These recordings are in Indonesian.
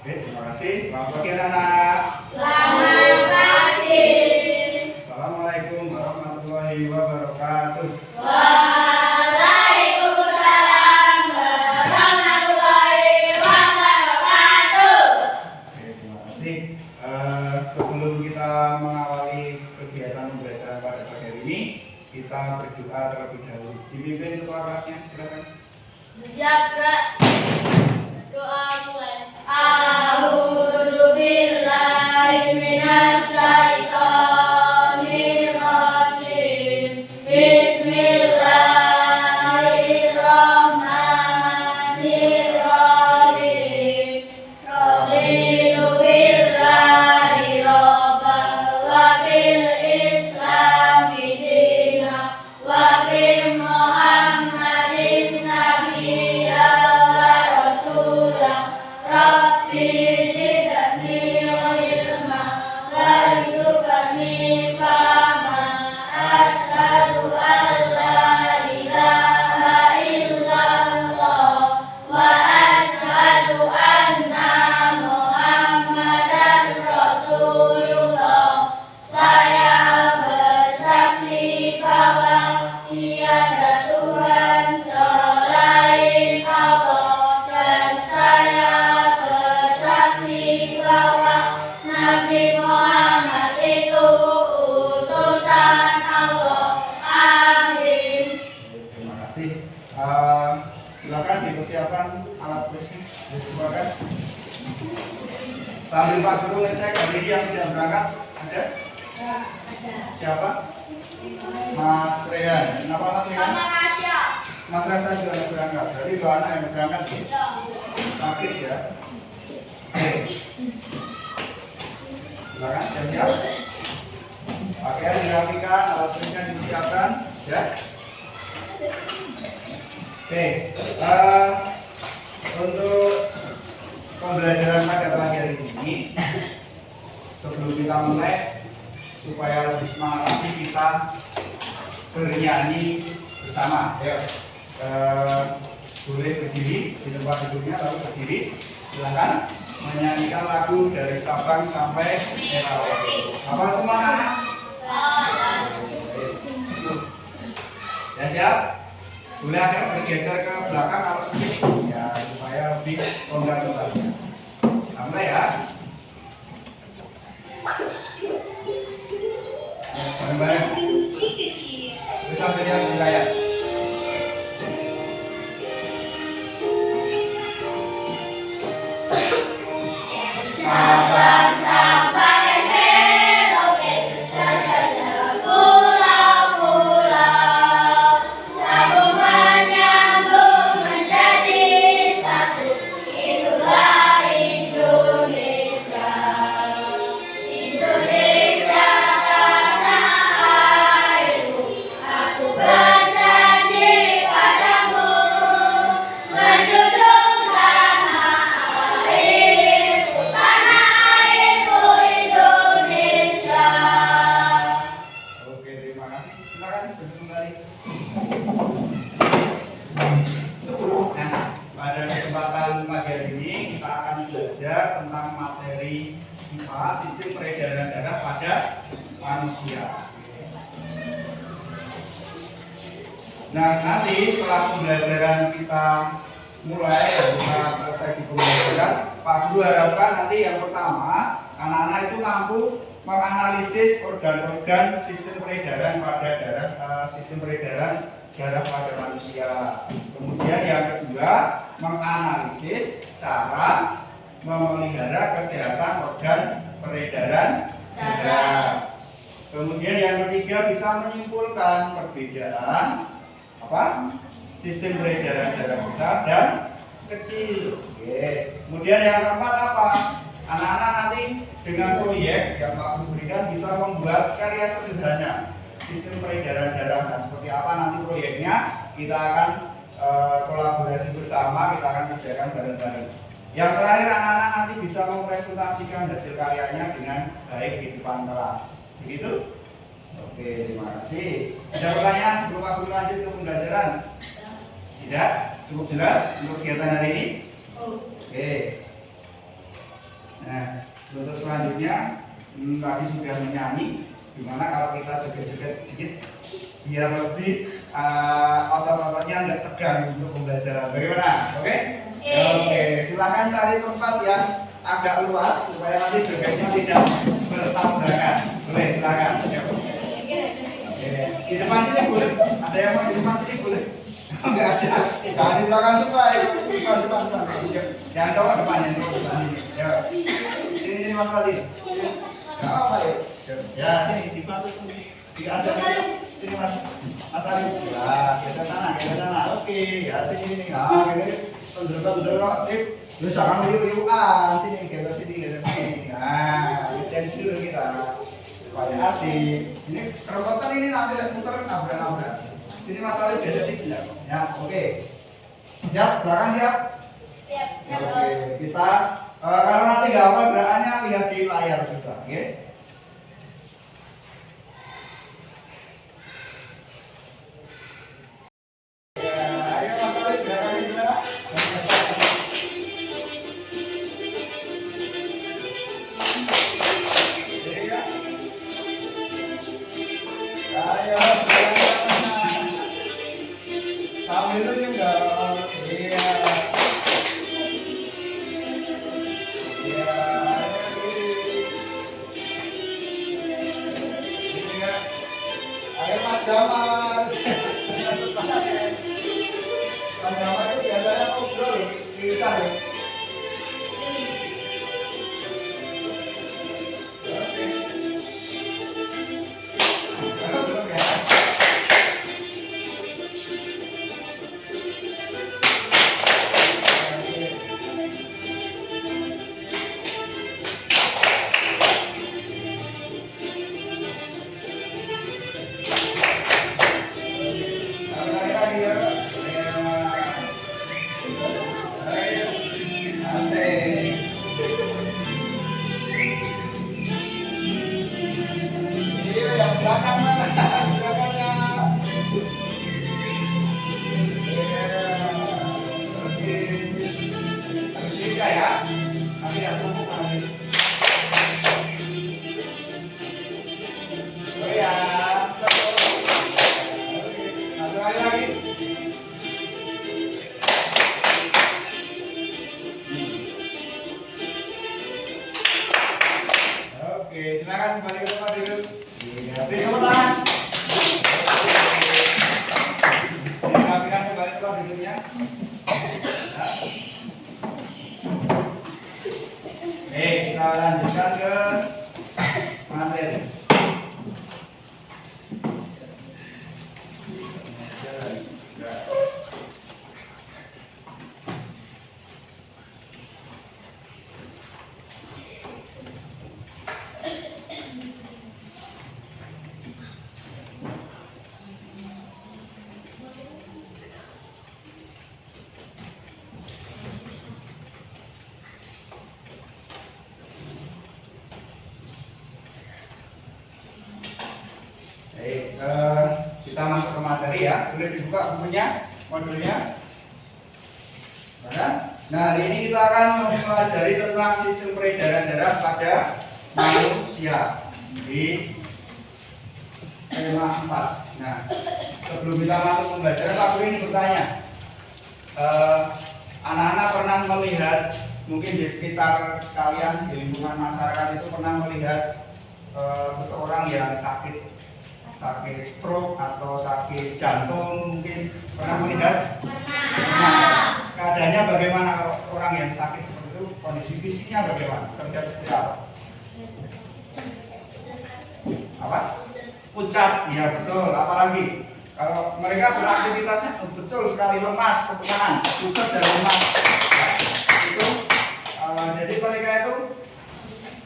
Oke, terima kasih. Selamat pagi anak-anak. Selamat pagi. Assalamualaikum warahmatullahi wabarakatuh. Waalaikumsalam warahmatullahi wabarakatuh. Oke, terima kasih. Sebelum kita mengawali kegiatan pembelajaran pada pagi hari ini, kita berdoa terlebih dahulu. Dipimpin ketua kelasnya, silakan. Siap, Kak. Doa mulai. A'udzubillahi minasyaitonirrajim. Bismillahirrahmanirrahim. Raditu billahi rabban wa bil islami dinan wa bi Muhammadin nabiyyan wa rasulan. Rabbi zidni ilma warzuqni fahma. Asyhadu an la ilaha illallah wa asyhadu anna Muhammadan Rasulullah. Saya bersaksi bahwa tiada Tuhan selain Allah, dan saya bersaksi bahwa Nabi Muhammad itu utusan Allah. Amin. Terima kasih. Silakan dipersiapkan alat tulisnya. Silakan. Sambil Pak Guru ngecek kondisi yang tidak berangkat. Ada? Siapa? Mas Rehan. Kenapa Mas Rehan? Sama Nasya. Mas Rasa juga yang berangkat. Jadi dua anak yang berangkat ya? Ya. Sakit ya? Oke. Silakan, siap-siap. Pakaian dirapikan, alat tulisnya disiapkan, ya. Oke. Untuk pembelajaran pada pagi hari ini, sebelum kita mulai, supaya lebih semangat lagi kita bernyanyi bersama. Ayo, boleh berdiri di tempat duduknya, lalu berdiri. Silakan menyanyikan lagu dari Sabang sampai Merauke. Apa semua anak? Ya siap? Boleh agak bergeser ke belakang kalau sedikit, ya supaya lebih longgar kembali. Sampai ya. Bareng-bareng. Terus sambil yang kayak. Sabang sampai Merauke, terjajah pulau-pulau, sambung menyambung menjadi satu. Itulah Indonesia. Indonesia tanah airku, aku berjanji padamu, menjunjung tanah airku, tanah airku Indonesia. Oke, terima kasih. Silakan duduk kembali. Nah, pada kesempatan pagi hari ini kita akan belajar tentang materi IPA, sistem peredaran darah pada manusia. Nah, nanti setelah pembelajaran kita mulai, kita selesai di pembelajaran, Pak Guru harapkan nanti yang pertama, anak-anak itu mampu menganalisis organ-organ sistem peredaran pada darah, sistem peredaran darah pada manusia. Kemudian yang kedua, menganalisis cara memelihara kesehatan organ peredaran darah. Kemudian yang ketiga, bisa menyimpulkan perbedaan sistem peredaran darah besar dan kecil. Oke. Kemudian yang keempat apa? Anak-anak nanti dengan proyek yang Pak Guru berikan bisa membuat karya sederhana sistem peredaran darah. Nah, seperti apa nanti proyeknya? Kita akan kolaborasi bersama, kita akan kerjakan bareng-bareng. Yang terakhir, anak-anak nanti bisa mempresentasikan hasil karyanya dengan baik di depan kelas. Begitu? Oke, terima kasih. Ada pertanyaan sebelum Pak Guru lanjut ke pembelajaran? Tidak? Cukup jelas untuk kegiatan hari ini? Oke. Nah, untuk selanjutnya tadi sudah menyanyi. Gimana kalau kita joget-joget dikit biar lebih otot-ototnya nggak tegang untuk pembelajaran. Bagaimana? Oke? Oke. Silakan cari tempat yang agak luas supaya nanti jogetnya tidak bertabrakan. Boleh, silakan. Di depan sini boleh. Ada yang mau di depan sini boleh. Enggak ada. Jangan di belakang semua. Depan. Jangan coba depan ini. Ya. Sini Mas Fadli. Ya, apa ya? Ya, sini dibantu di atas sini Mas. Mas Arif. Ya, geser sana. Oke, ya sini. Ah, ini bener-bener sip. Lu jangan liuk-liukan sini, geser sini. Nah, dari sini dulu kita. Supaya asik. Ini remotan ini nanti muter nabrak. Sini Mas Arif geser sini ya. Oke. Siap, belakang siap? Siap. Oke, kita kalau nanti nggak hafal gerakannya lihat di layar bisa, oke? Ayo Mas Arif gerakannya gimana? Iya. Ayo, sambil itu juga. Iya. Ayo Mas Damar. Mas Damar itu biasanya ngobrol bisa ya. Belum ya. Lagi ya. Ayo. Asik. Iya, yang belakang mana? Belakangnya. Iya. Oke. Harus tiga ya. Tapi nggak cukup lagi. Oh ya. Satu lagi. Oke, silakan kembali ke tempat duduk. Iya, beri tepuk tangan. Rapikan kembali tempat duduknya. Oke, kita lanjutkan ke materi. Baik, kita masuk ke materi ya. Boleh dibuka bukunya, modulnya. Nah, hari ini kita akan mempelajari tentang sistem peredaran darah pada manusia di tema 4. Nah, sebelum kita masuk pembelajaran, Pak Guru ini bertanya, anak-anak pernah melihat, mungkin di sekitar kalian, di lingkungan masyarakat itu pernah melihat seseorang yang sakit stroke atau sakit jantung, mungkin pernah melihat? Nah, keadaannya bagaimana kalau orang yang sakit seperti itu, kondisi fisiknya bagaimana? Terlihat seperti apa? Apa? Pucat, ya betul. Apalagi kalau mereka beraktivitasnya betul sekali lemas, kepekaan, pucat dan lemas. Ya, itu jadi mereka itu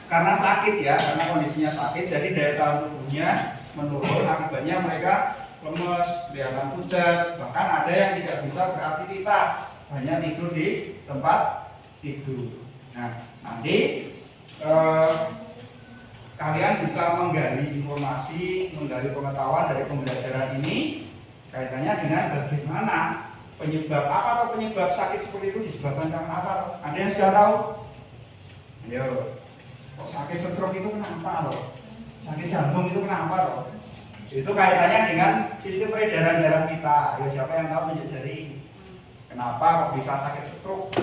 karena sakit ya, karena kondisinya sakit, jadi daya tahan tubuhnya menurun, akibatnya mereka lemes, kelihatan pucat, bahkan ada yang tidak bisa beraktivitas, hanya tidur di tempat tidur. Nah, nanti kalian bisa menggali informasi, menggali pengetahuan dari pembelajaran ini kaitannya dengan bagaimana penyebab apa atau penyebab sakit seperti itu disebabkan karena apa? Ada yang sudah tahu? Ayo, kok sakit stroke itu kenapa loh? Sakit jantung itu kenapa loh? Itu kaitannya dengan sistem peredaran darah kita. Ya siapa yang tahu tunjuk jari. Kenapa kok bisa sakit stroke?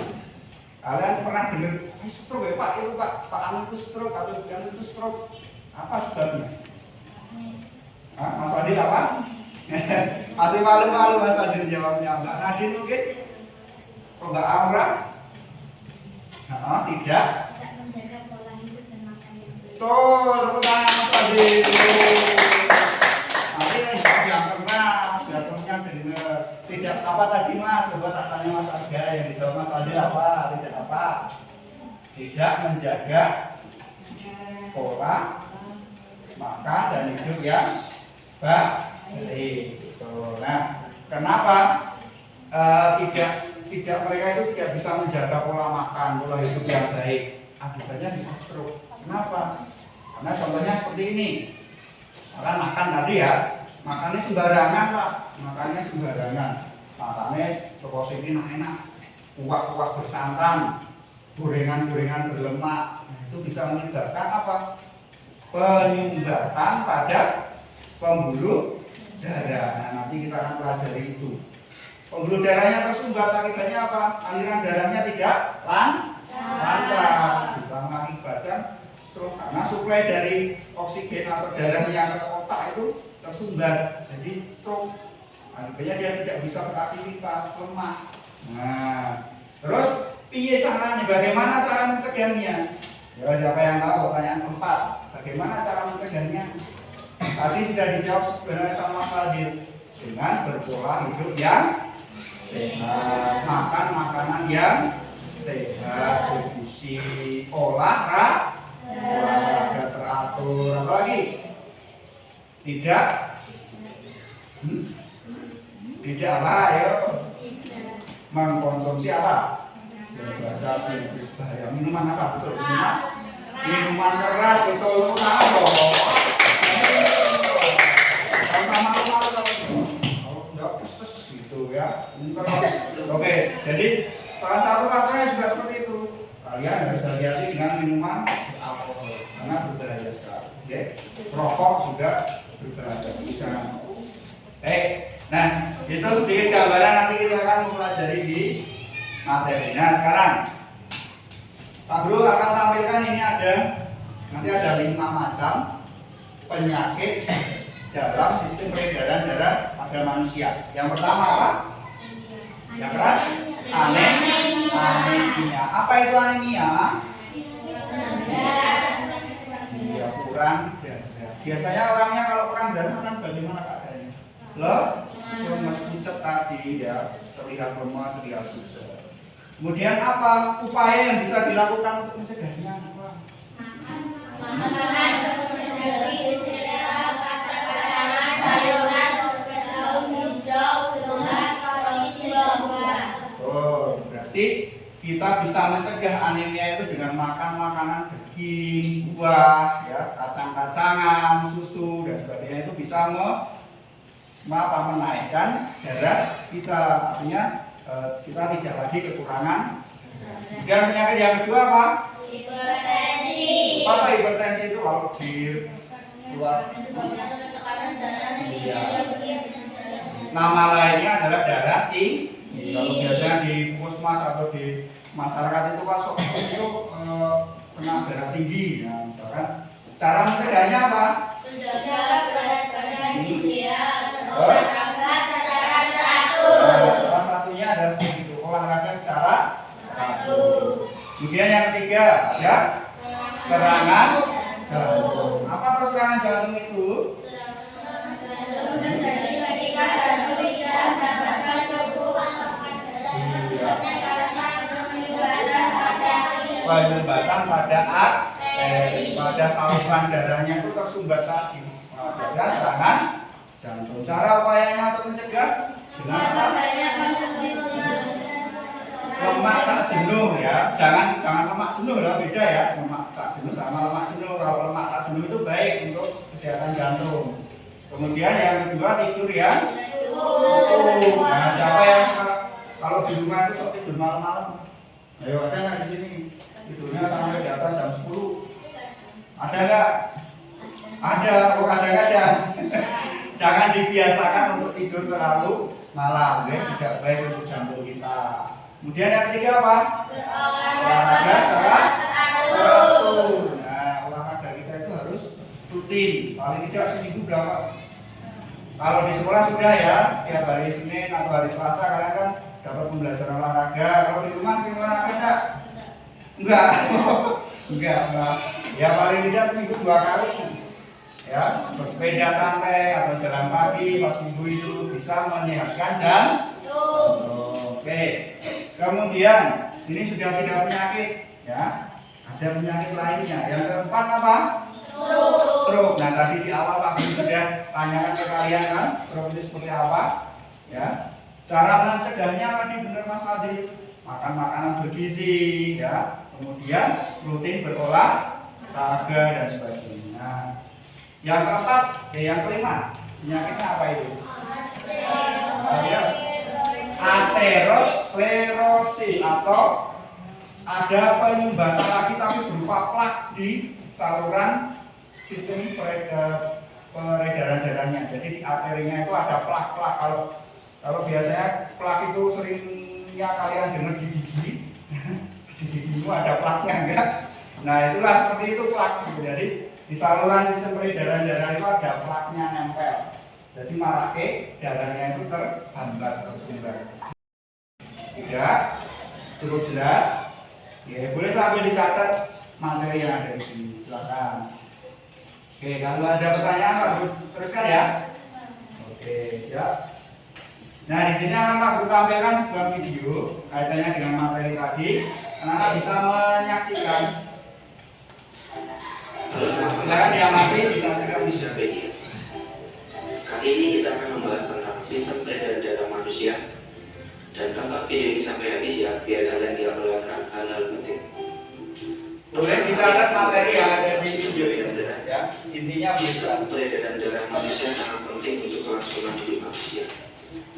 Kalian pernah dengar stroke ya Pak? Itu Pak Anu itu stroke atau Anu itu stroke? Apa sebabnya? Hah? Mas Fadil apa? Masih malu-malu Mas Fadil jawabnya. Mbak Nadine mungkin? Kok Mbak Aura? Tidak. Menjaga pola hidup dan makan yang baik. Tuh, tepuk tangan Mas Fadil. Nanti yang pernah, sudah punya dengar. Tidak apa tadi Mas? Coba tak tanya Mas Aga yang dijawab Mas Fadil apa? Tidak apa? Tidak menjaga pola makan dan hidup yang baik. Nah, kenapa tidak mereka itu tidak bisa menjaga pola makan, pola hidup yang baik? Akibatnya bisa stroke. Kenapa? Karena contohnya seperti ini. Misalkan makan tadi ya, makannya sembarangan Pak, makannya sembarangan. Makannya proporsi ini enak, kuah-kuah bersantan, gorengan-gorengan berlemak. Nah, itu bisa menyebabkan apa? Penyumbatan pada pembuluh darah. Nah, nanti kita akan pelajari itu. Pembuluh darahnya tersumbat, akibatnya apa? Aliran darahnya tidak lancar, bisa mengakibatkan stroke karena suplai dari oksigen atau darah yang ke otak itu tersumbat, jadi stroke. Akibatnya dia tidak bisa beraktivitas, lemah. Nah, terus piye caranya? Bagaimana cara mencegahnya? Ya siapa yang tahu? Pertanyaan keempat. Bagaimana cara mencegahnya? Tadi sudah dijawab sebenarnya sama Mas Fadil, dengan berpola hidup yang sehat, makan makanan yang sehat, bergizi, olahraga teratur, apalagi tidak apa ayo mengkonsumsi apa bahasa bahaya minuman apa betul minuman keras betul tangan dong gitu ya. Oke, jadi salah satu faktornya juga seperti itu. Kalian harus hati-hati dengan minuman alkohol karena berbahaya sekali. Oke, rokok juga berbahaya. Nah itu sedikit gambaran, nanti kita akan mempelajari di materi. Nah sekarang Pak Guru akan tampilkan ini nanti ada 5 macam penyakit dalam sistem peredaran darah pada manusia. Yang pertama apa? Yang keras? Anemia. Apa itu anemia? Iya, kurang darah. Biasanya orangnya kalau kurang darah kan bagaimana keadaannya? Lemas pucat tadi ya, terlihat lemah, terlihat pucat. Kemudian apa upaya yang bisa dilakukan untuk mencegahnya? Makanan seperti sayuran, daun hijau, buah, berarti kita bisa mencegah anemia itu dengan makan makanan daging, buah, ya, kacang-kacangan, susu dan sebagainya. Itu bisa menaikkan darah kita, artinya kita tidak lagi kekurangan. Dan penyakit yang kedua apa? hipertensi. Apa hipertensi itu? Kalau di luar nama lainnya adalah darah tinggi. Kalau biasanya di puskesmas atau di masyarakat itu kan itu kena darah tinggi. Nah, misalkan cara mencegahnya apa? Menjaga berat badan ideal, olahraga secara teratur. Nah, salah satunya adalah seperti itu, olahraga secara teratur. Kemudian yang ketiga ada serangan jantung. Apa tuh serangan jantung itu? Terjadi ketika jantung tidak mendapatkan kebutuhan penyumbatan pada arteri, pada saluran darahnya itu tersumbat tadi. Ada serangan jantung. Cara upayanya untuk mencegah dengan apa? Lemak tak jenuh ya. Jangan lemak jenuh lah, beda ya. Lemak tak jenuh sama lemak jenuh. Kalau lemak tak jenuh itu baik untuk kesehatan jantung. Kemudian yang kedua tidur yang cukup. Nah, siapa yang kalau di rumah itu sok tidur malam-malam? Ayo ada nggak di sini? Tidurnya sampai di atas Ada, oh kadang-kadang. Jangan dibiasakan untuk tidur terlalu malam, ya, tidak baik untuk jantung kita. Kemudian yang ketiga apa? Olahraga secara teratur. Nah, olahraga kita itu harus rutin, paling tidak seminggu berapa? Kalau di sekolah sudah ya, tiap hari Senin atau hari Selasa kalian kan dapat pembelajaran olahraga. Kalau di rumah sering olahraga enggak? Enggak. Enggak. Ya paling tidak seminggu 2 kali. Ya, bersepeda santai atau jalan pagi pas minggu itu bisa menyehatkan jantung. Oke. Kemudian ini sudah tidak penyakit, ya. Ada penyakit lainnya. Yang keempat apa? Stroke. Nah tadi di awal Pak Guru sudah tanyakan ke kalian kan, stroke itu seperti apa? Ya. Cara mencegahnya tadi benar Mas Fadil. Makan makanan bergizi, ya. Kemudian rutin berolahraga dan sebagainya. Yang keempat, yang kelima, penyakitnya apa itu? Aterosklerosis atau ada penyumbatan lagi tapi berupa plak di saluran sistem peredaran darahnya. Jadi di arterinya itu ada plak-plak. Kalau biasanya plak itu seringnya kalian dengar di gigi, di gigimu ada plaknya enggak? Nah itulah seperti itu plak. Jadi di saluran sistem peredaran darah itu ada plaknya nempel. Jadi marake darahnya itu terhambat, tersumbat. Tidak, cukup jelas. Ya, boleh sambil dicatat materi yang ada di sini. Silakan. Oke, kalau ada pertanyaan Pak Guru teruskan ya. Oke, siap. Nah, di sini akan Pak Guru tampilkan sebuah video kaitannya dengan materi tadi. Anak-anak bisa menyaksikan. Silakan diamati, disaksikan. Bisa begini. Kali ini kita akan membahas tentang sistem peredaran darah manusia. Dan tonton video ini sampai habis ya, biar kalian tidak melewatkan hal-hal penting. Boleh dicatat materi yang ada di video ini ya. Intinya sistem peredaran darah manusia sangat penting untuk kelangsungan hidup manusia.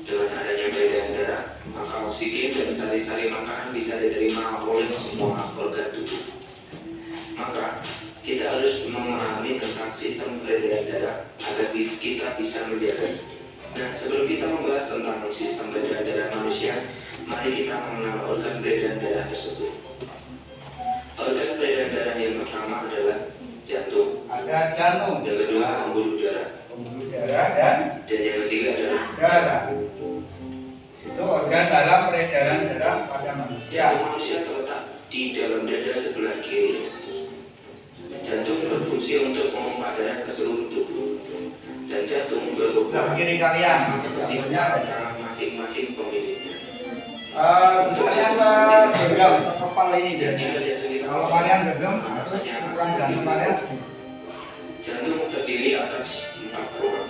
Dengan adanya peredaran darah, maka oksigen dan sari-sari makanan bisa diterima oleh semua organ tubuh. Maka kita harus memahami tentang sistem peredaran darah agar kita bisa menjaga. Nah, sebelum kita membahas tentang sistem peredaran darah manusia, mari kita mengenal organ peredaran darah tersebut. Organ peredaran darah yang pertama adalah jantung. Ada jantung. Yang kedua pembuluh darah. Pembuluh darah dan yang ketiga adalah darah. Itu organ dalam peredaran darah pada manusia. Jantung manusia terletak di dalam dada sebelah kiri. Jantung berfungsi untuk memompa darah ke seluruh tubuh. Dan jantung berhubungan kiri kalian seperti tangan masing-masing pemiliknya. Bentuknya segenggam, sekepal ini. Dan jika jantung kita kalau kalian genggam, ukuran jantung kalian segini. Jantung terdiri atas 4 ruang.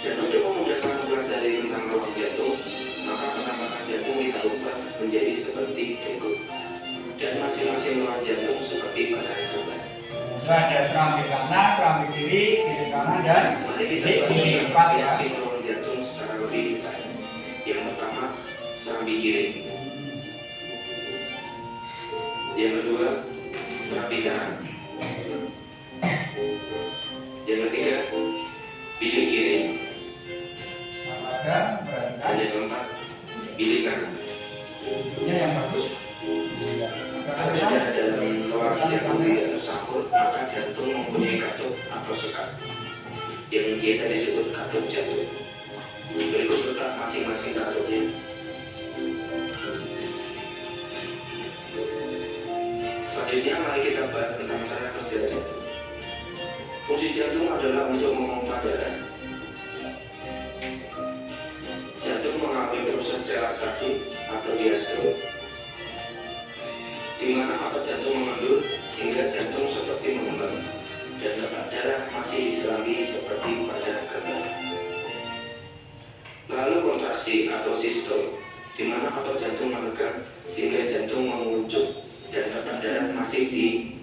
Dan untuk memudahkan mempelajari tentang ruang jantung, maka penampakan jantung kita ubah menjadi seperti berikut. Dan masing-masing ruang jantung seperti pada gambar. Ada serambi kanan, serambi kiri, kiri kanan dan mari kita kiri bahas empat ya. masing-masing ruang jantung secara lebih detail. Yang pertama, serambi kiri. Yang kedua, serambi kanan. Yang ketiga, bilik kiri. Dan yang keempat, bilik kanan. Ini yang bagus. Apabila dalam ruang jantung tidak tercampur, maka jantung mempunyai katup atau sekat yang kita disebut katup jantung. Berikut letak masing-masing katupnya. Selanjutnya mari kita bahas tentang cara kerja jantung. Fungsi jantung adalah untuk memompa darah. Jantung mengalami proses relaksasi atau diastole, di mana otot jantung mengendur sehingga jantung seperti mengembang dan letak darah masih diserambi seperti pada gambar. Lalu kontraksi atau sistole, di mana otot jantung menekan sehingga jantung mengucuk dan letak darah masih di.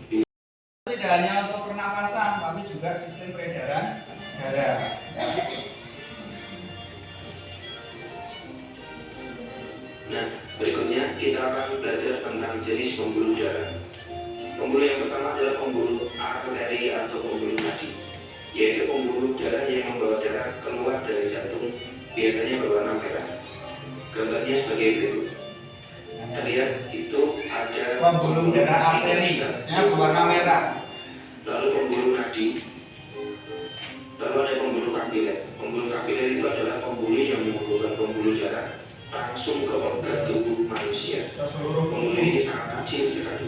Tidak hanya untuk pernapasan, tapi juga sistem peredaran darah. Nah, berikutnya kita akan belajar tentang jenis pembuluh darah. Pembuluh yang pertama adalah pembuluh arteri atau pembuluh nadi, yaitu pembuluh darah yang membawa darah keluar dari jantung, biasanya berwarna merah. Gambarnya sebagai berikut. Terlihat itu ada Pembuluh darah arteri, biasanya berwarna merah. Lalu pembuluh nadi, lalu ada pembuluh kapiler. Pembuluh kapiler itu adalah pembuluh yang menghubungkan pembuluh darah langsung ke organ tubuh manusia. Pembuluh ini sangat kecil sekali.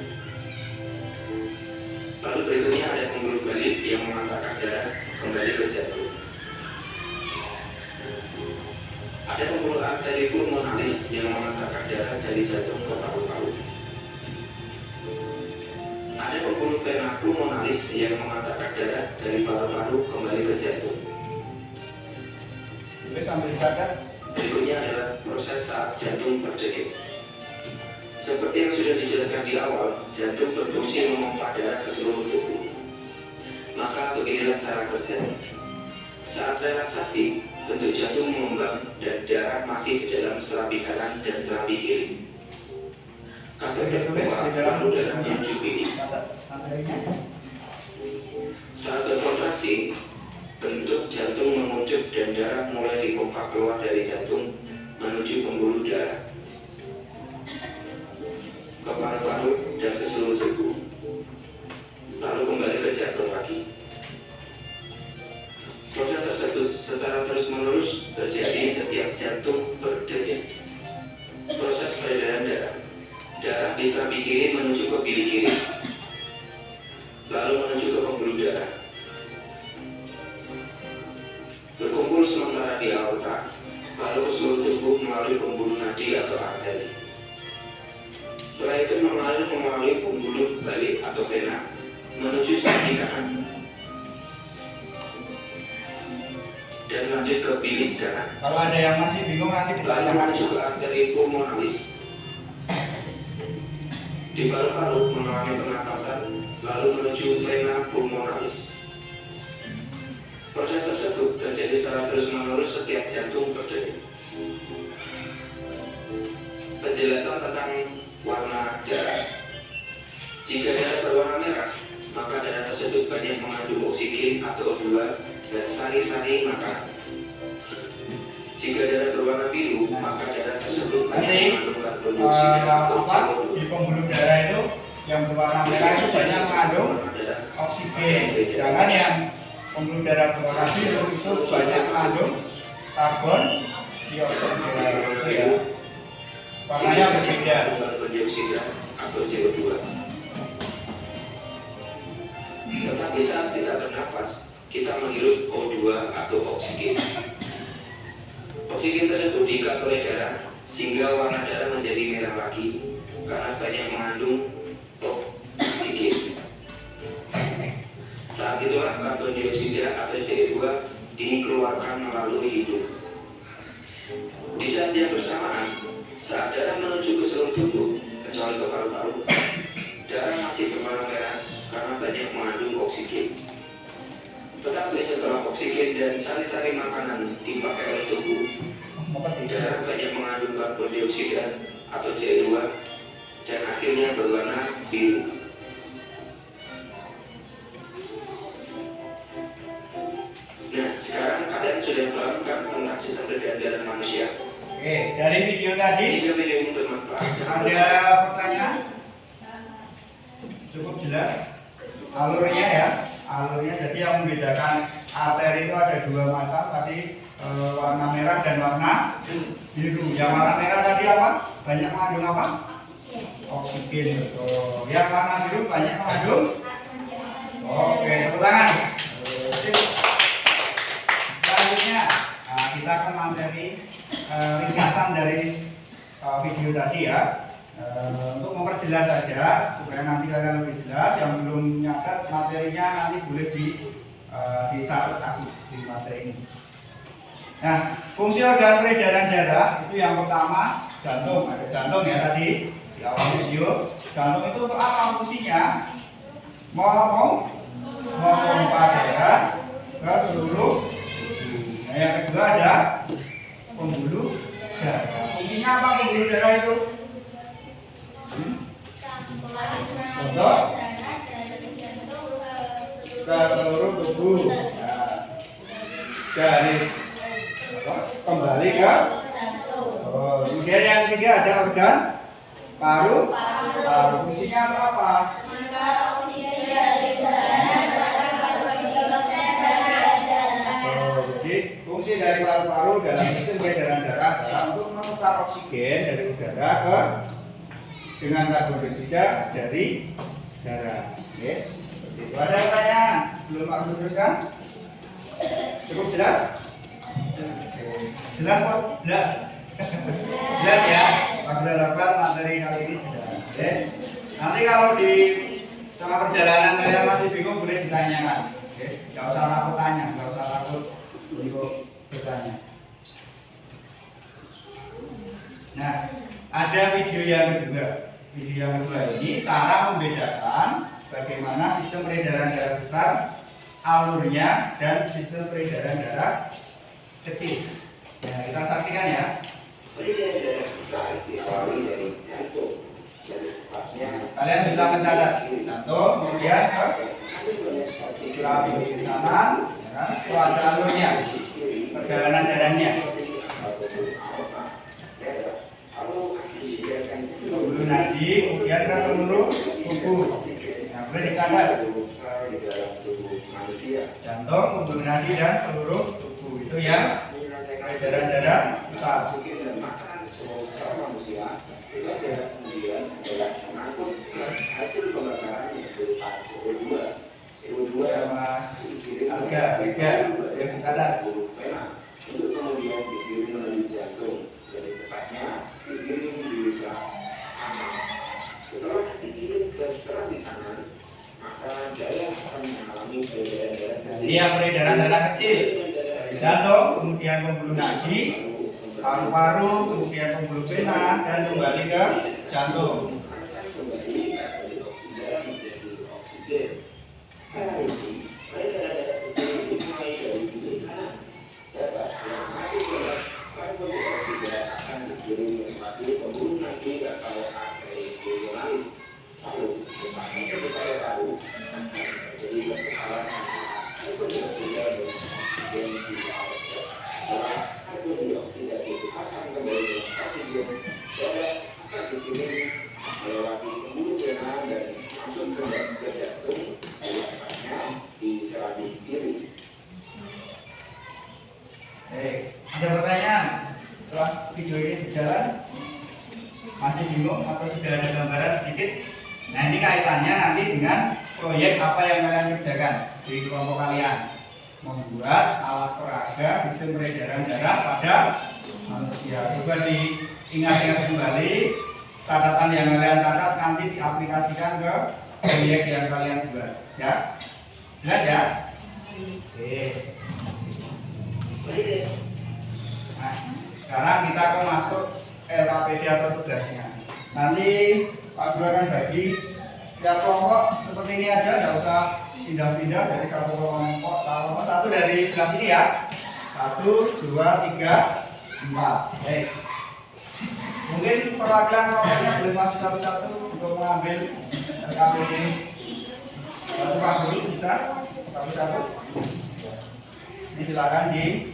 Lalu berikutnya ada pembuluh balik yang mengantarkan darah kembali ke jantung. Ada pembuluh arteri pulmonalis yang mengantarkan darah dari jantung ke paru-paru. Ada pembuluh vena pulmonalis yang mengantarkan darah dari paru-paru kembali ke jantung. Sambil dicatat. Berikutnya adalah proses saat jantung berdenyut. Seperti yang sudah dijelaskan di awal, jantung berfungsi memompa darah ke seluruh tubuh. Maka beginilah cara kerjanya. Saat relaksasi, bentuk jantung mengembang dan darah masih di dalam serambi kanan dan serambi kiri. Kaget terbuka, lalu darah menuju bilik. Saat berkontraksi, bentuk jantung mengucup dan darah mulai dipompa keluar dari jantung menuju pembuluh darah ke paru-paru dan ke seluruh tubuh, lalu kembali ke jantung lagi. Proses tersebut secara terus-menerus terjadi setiap jantung berdenyut. Proses peredaran darah di serambi kiri menuju ke bilik kiri, lalu menuju ke pembuluh darah, berkumpul sementara di aorta, lalu ke seluruh tubuh melalui pembuluh nadi atau arteri. Setelah itu mengalir melalui pembuluh balik atau vena menuju serambi kanan dan lanjut ke bilik kanan. Kalau ada yang masih bingung nanti Lalu menuju ke arteri pulmonalis di paru-paru mengalami pernapasan, lalu menuju vena pulmonalis. Proses tersebut terjadi secara terus-menerus setiap jantung berdenyut. Penjelasan tentang warna darah. Jika darah berwarna merah, maka darah tersebut banyak mengandung oksigen atau O2 dan sari-sari makanan. Jika darah berwarna biru, maka darah tersebut banyak mengandung karbon dioksida atau CO2. Di pembuluh darah itu yang berwarna merah itu banyak mengandung oksigen, sedangkan yang pembuluh darah berwarna biru itu banyak mengandung karbon dioksida. Itu ya. Warnanya berbeda. Karbon dioksida atau CO2. Tetapi saat kita bernafas, kita menghirup O2 atau oksigen. Oksigen tersebut diikat oleh darah sehingga warna darah menjadi merah lagi karena banyak mengandung oksigen. Saat itulah karbon dioksida atau CO2 dikeluarkan melalui hidung. Di saat yang bersamaan, saat darah menuju ke seluruh tubuh kecuali ke paru-paru, darah masih berwarna merah karena banyak mengandung oksigen. Tetapi setelah oksigen dan sari-sari makanan dipakai oleh tubuh, darah banyak mengandung karbon dioksida atau CO2 dan akhirnya berwarna biru. Nah, sekarang kalian sudah paham kan tentang sistem peredaran darah manusia? Oke, dari video tadi Jika video ini bermanfaat, ada pertanyaan? Cukup jelas alurnya ya, alurnya. Jadi yang membedakan arteri itu ada dua macam tadi, warna merah dan warna biru. Yang warna merah tadi apa? Banyak mengandung apa? Oksigen. Betul. Yang warna biru banyak mengandung. Oke, tepuk tangan. Selanjutnya, kita akan materi ringkasan dari video tadi ya. Untuk memperjelas saja supaya nanti kalian lebih jelas. Yang belum nyatet materinya nanti boleh dicatat lagi di materi ini. Nah, fungsi organ peredaran darah itu yang pertama jantung. Ada jantung ya tadi di awal video. Jantung itu untuk apa fungsinya? Memompa darah ke seluruh. Nah, yang kedua ada pembuluh darah. Fungsinya apa pembuluh darah itu? Untuk ke seluruh tubuh. Nah, dari kembali ke kemudian yang ketiga ada organ paru. Fungsinya apa? Jadi fungsi dari paru-paru dalam sistem peredaran darah adalah untuk menukar oksigen dari udara ke dengan karbon dioksida dari darah. Oke, seperti itu. Ada pertanyaan? Belum aku teruskan? Cukup jelas? Jelas kok? Jelas. Jelas ya. Aku harapkan materi kali ini jelas. Oke. Nanti kalau di tengah perjalanan kalian masih bingung boleh ditanyakan. Oke. Gak usah takut tanya, gak usah takut untuk bertanya. Nah, ada video yang kedua. Video yang kedua ini cara membedakan bagaimana sistem peredaran darah besar, alurnya, dan sistem peredaran darah kecil. Nah, kita saksikan ya. Peredaran darah besar diawali dari jantung dan tepatnya Kalian bisa mencatat jantung, kemudian ke sirah di kanan, ya kan? Itu ada alurnya, perjalanan darahnya. Pembuluh nadi, kemudian ke seluruh tubuh. Nah, boleh dicatat. Jantung, pembuluh nadi, dan seluruh tubuh itu yang peredaran darah besar. Kemudian adalah mengangkut hasil pembakaran yang berupa CO2 Mas harga yang dicatat. untuk kemudian dikirim menuju jantung, lebih tepatnya dikirim di serat tangan. Setelah dikirim ke serat di tangan, maka darah akan mengalami peredaran darah kecil. Ini yang peredaran darah kecil dari jantung, kemudian pembuluh nadi, paru-paru, kemudian pembuluh vena, dan kembali ke jantung. Kembali dari oksigen menjadi oksigen. Secara rinci, peredaran darah kecil dimulai dari bilik kanan. Dapat yang mati oleh karbon dioksida akan dikirim menikmati pembuluh nadi atau arteri pulmonalis. Lalu, sampai ke paru-paru akan terjadi pertukaran antara karbon dioksida dan oksigen di dalam darah. Karbon dioksida ditukarkan kembali dengan oksigen. Darah akan dikirim melewati pembuluh vena dan masuk ke jantung, tepatnya di serambi kiri. Ada pertanyaan setelah video ini berjalan? Masih bingung atau sudah ada gambaran sedikit? Nah, ini kaitannya nanti dengan proyek apa yang kalian kerjakan di kelompok kalian, membuat alat peraga sistem peredaran darah pada manusia. Coba diingat-ingat kembali catatan yang kalian catat, nanti diaplikasikan ke proyek yang kalian buat, ya. Jelas ya? Oke. Nah, sekarang kita akan masuk LKPD atau tugasnya. Nanti Pak Guru akan bagi setiap kelompok seperti ini aja, nggak usah pindah-pindah dari satu kelompok satu dari sebelah sini ya. 1, 2, 3, 4. Baik. Mungkin perwakilan kelompoknya boleh masuk satu-satu untuk mengambil LKPD. Satu pas dulu bisa satu-satu. Ini silakan di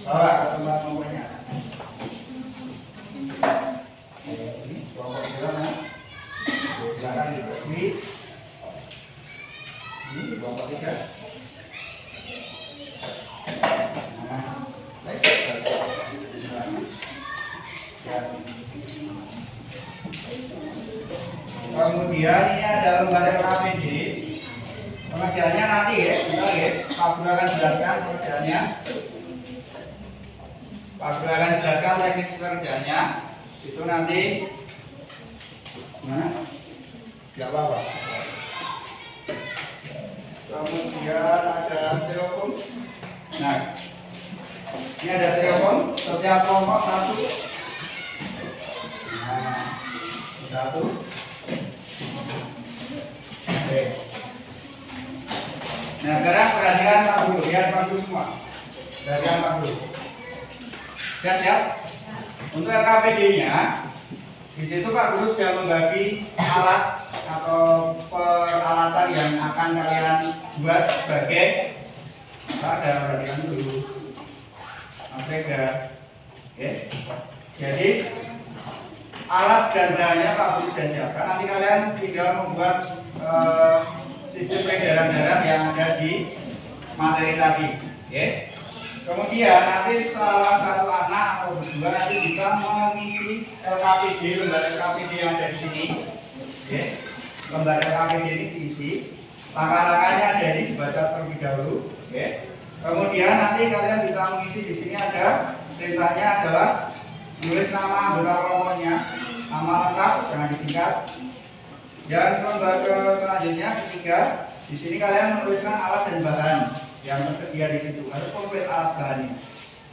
bawa ke tempat kelompoknya. Ini kelompok silakan. Silakan dibagi. Ini kelompok 3. Nah, baik. Ya. Kemudian ini ada lembar LKPD. Pengerjaannya nanti ya, Pak Guru akan jelaskan pengerjaannya. Pak Guru akan jelaskan teknis pengerjaannya. Itu nanti mana? Gak apa-apa. Kemudian ada styrofoam. Nah, ini ada styrofoam. Setiap kelompok satu. Nah, satu. Oke. Nah, sekarang perhatikan Pak Guru, lihat Pak Guru semua. Perhatikan Pak Guru. Siap? Untuk LKPD-nya Di situ Pak Guru sudah membagi alat atau peralatan yang akan kalian buat sebagai ada perhatikan dulu. Oke. Jadi alat dan bahannya Pak Guru sudah siapkan. Nanti kalian tinggal membuat sistem peredaran darah yang ada di materi tadi. Kemudian nanti salah satu anak atau berdua nanti bisa mengisi LKPD, lembar LKPD yang ada di sini. Lembar LKPD ini diisi. Langkah-langkahnya ada ini dibaca terlebih dahulu. Kemudian nanti kalian bisa mengisi di sini ada perintahnya adalah tulis nama anggota kelompoknya, nama lengkap jangan disingkat. Dan lembar selanjutnya ketiga, di sini kalian menuliskan alat dan bahan yang tersedia di situ, harus komplit alat bahannya.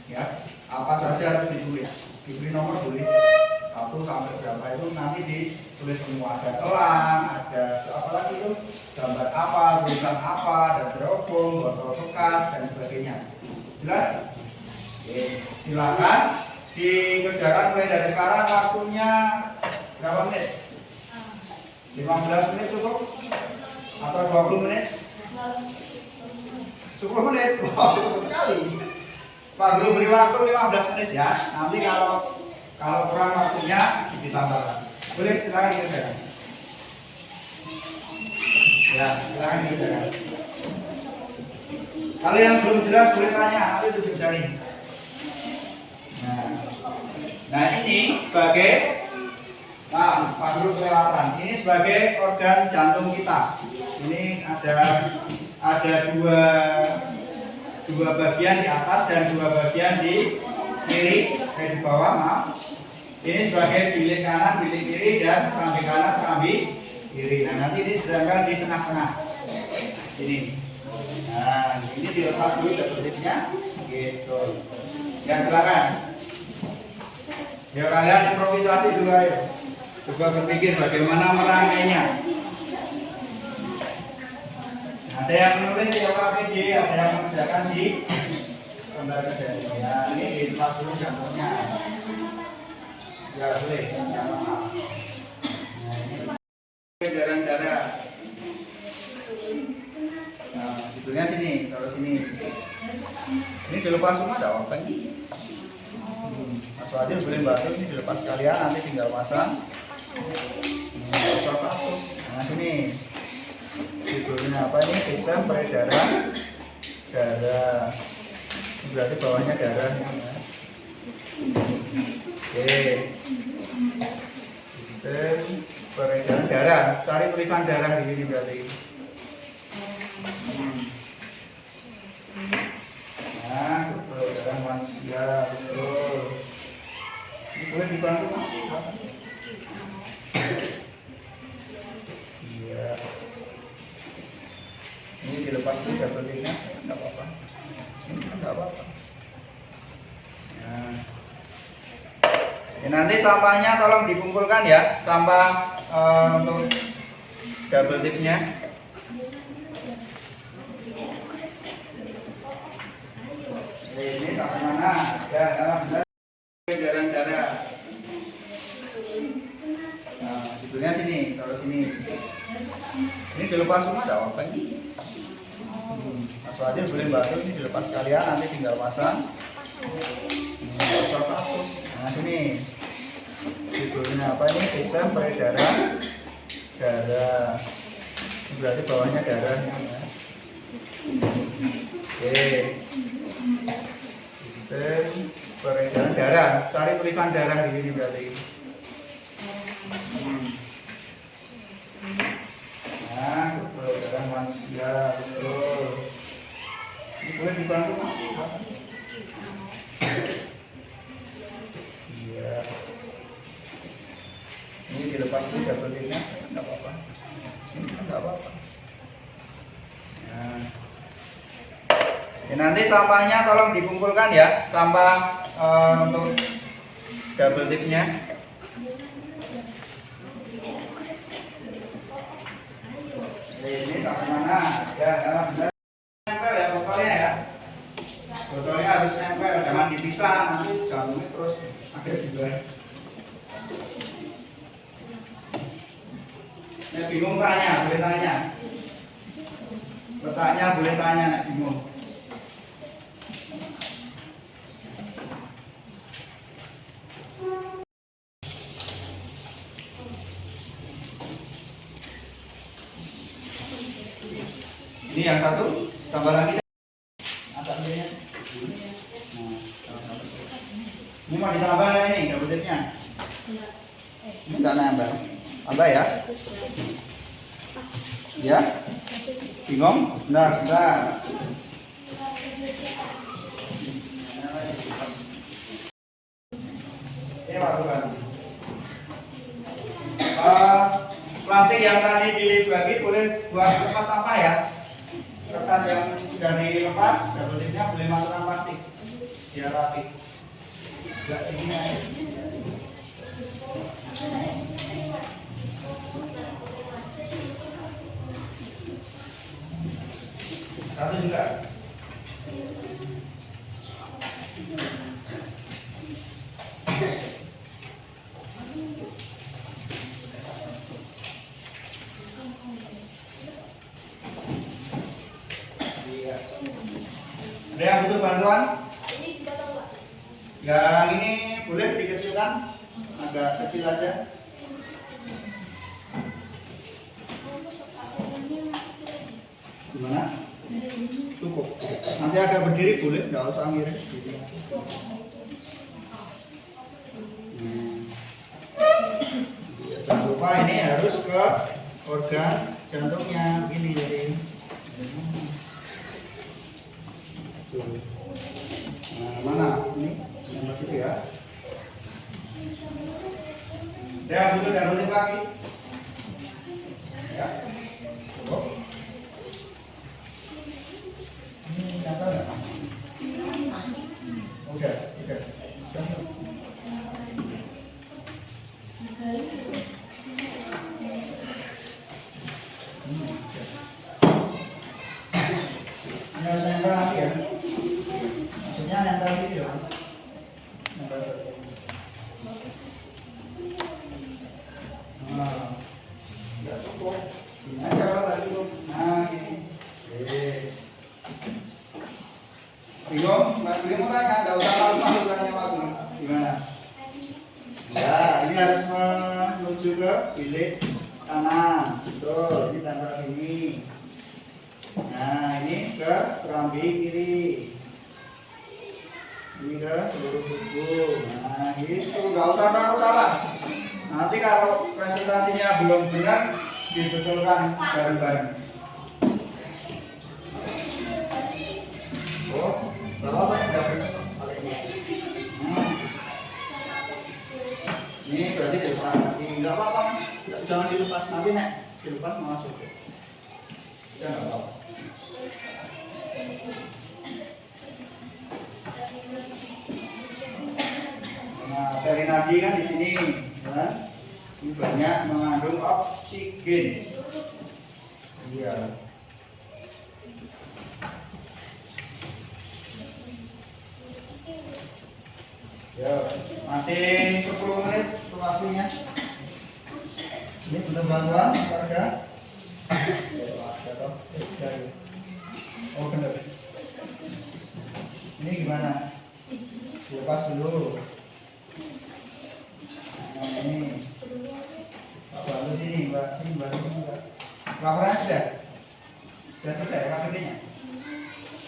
Ya, apa saja harus ditulis. Diberi nomor boleh 1 sampai berapa itu nanti ditulis semua. Ada selang, ada apa lagi itu, gambar apa, tulisan apa, ada styrofoam, botol bekas dan sebagainya. Jelas? Silakan dikerjakan mulai dari sekarang. Waktunya berapa menit? 15 menit cukup? Atau 20 menit? 10 menit? Wah, cepat sekali. Pak Guru beri waktu 15 menit ya. Nanti kalau kurang waktunya ditambah lagi. Boleh, silakan dikerjakan. Ya, silakan dikerjakan. Kalau yang belum jelas boleh tanya, nanti tunjuk jari. Nah ini sebagai Pak Guru kelewatan. Ini sebagai organ jantung kita. Ini ada dua bagian di atas dan dua bagian di kiri, di bawah, maaf. Ini sebagai bilik kanan, bilik kiri, dan serambi kanan, serambi kiri. Nah nanti ini ditempel di tengah-tengah. Ini. Nah ini dilepas dulu detektifnya, gitu. Ya silakan. Ya kalian improvisasi dulu ayo. Coba berpikir bagaimana merangkainya. Ada yang menulis di LKPD, ada yang mengerjakan di lembar kerja. Ya, ini di tempat dulu jantungnya. Ya boleh, ya maaf. Nah, ini peredaran darah. Nah, judulnya sini, taruh sini. Ini dilepas semua ada apa ini? Mas Wajib boleh bantu ini dilepas sekalian, nanti tinggal pasang. Nah, sini. Judulnya apa ini? Sistem peredaran darah. Berarti bawahnya darah ini ya. Oke. Sistem peredaran darah. Cari tulisan darah di sini berarti. Nah, peredaran manusia, betul. Ini boleh dibantu Mas? Iya. Ini dilepas dulu double-nya, enggak apa-apa. Enggak apa-apa. Nah. Ya, nanti sampahnya tolong dikumpulkan ya, sampah untuk double tip-nya. Ini sampai mana? Ya, benar. Darah. Nah, judulnya sini, taruh sini. Ini dilepas semua ada apa ini? Mas Wajib boleh bantu ini dilepas sekalian, nanti tinggal pasang. Nah sini judulnya apa ini? Sistem peredaran darah. Berarti bawahnya darah ini ya. Oke. Sistem peredaran darah. Cari tulisan darah di sini berarti. Nah, peredaran manusia, betul. Ini boleh dibantu Mas? Iya. Ini dilepas dulu double-nya, enggak apa-apa. Ini enggak apa-apa. Nah. Ya, nanti sampahnya tolong dikumpulkan ya, sampah untuk double tip-nya. Ini sampai mana? Ya, benar. Nempel ya botolnya ya. Botolnya harus nempel, jangan dipisah, nanti jantungnya terus ada juga. Nek bingung tanya, boleh tanya. Bertanya boleh tanya, nek bingung. Ini yang satu, tambah lagi. Agak bedanya. Nah, ini mau ditambah nggak ini double dip-nya? Ini nggak nambah. Tambah ya? Ya? Bingung? Bentar, bentar. Ini masukkan. Plastik yang tadi dibagi boleh buat tempat sampah ya. Kertas yang sudah dilepas, double dip-nya boleh masukkan plastik biar rapi. Enggak ini aja. Satu juga. Ada yang butuh bantuan? Yang ini boleh dikecilkan, agak kecil aja. Gimana? Cukup. Nanti agak berdiri boleh, nggak usah miring. Jangan lupa ini harus ke organ jantungnya ini jadi. Nah, mana? Ini yang situ ya. Saya butuh double dip lagi. Ya. Cukup. Ini nyata nggak? Udah. Ini harus nempel lagi ya. Maksudnya nempel gitu ya. Nempel. Nah, nggak cukup. Ini aja kalau nggak cukup. Nah, ini. Bingung? Bingung tanya, nggak usah malu-malu tanya malu. Gimana? Ya, ini harus menuju ke bilik kanan. Betul, ini tempel ini. Nah, ini ke serambi kiri. Ini ke seluruh tubuh. Nah, gitu, nggak usah takut salah. Nanti kalau presentasinya belum benar, dibetulkan bareng-bareng. Oh, bapak udah benar. Ini berarti bisa nanti nggak apa-apa mas, jangan dilepas nanti nek dilepas masuk. Ya nggak apa-apa. Nah, dari nadi kan di sini, ya. Ini banyak mengandung oksigen. Iya. Ya, masih 10 menit untuk waktunya. Ini butuh bantuan warga. Oh benar. Ini gimana? Lepas dulu. Nah, ini. Pak balut ini, mbak. Ini balut ini, mbak. Laporannya sudah? Sudah selesai laporannya?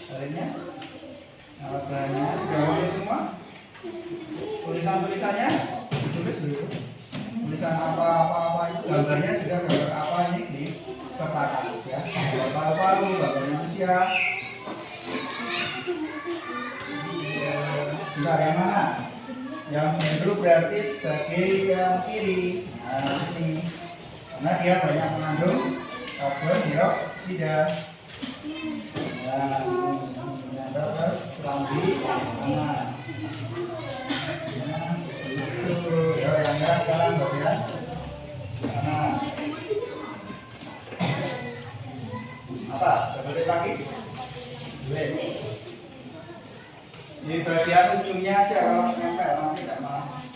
Laporannya? Laporannya sudah boleh semua? Tulisan-tulisannya tulis dulu. Tulisan apa itu gambarnya juga gambar apa ini di sertakan ya. Paru-paru, gambar manusia. Enggak yang mana? Yang dulu berarti sebagai yang kiri. Nah, ini karena dia banyak mengandung karbon dioksida. Nah, ini ada serambi kanan. Ya, yang merah sekarang bagian kanan. Apa? Boleh lagi? Boleh. Di bagian ujungnya aja kalau nempel nanti tidak malah.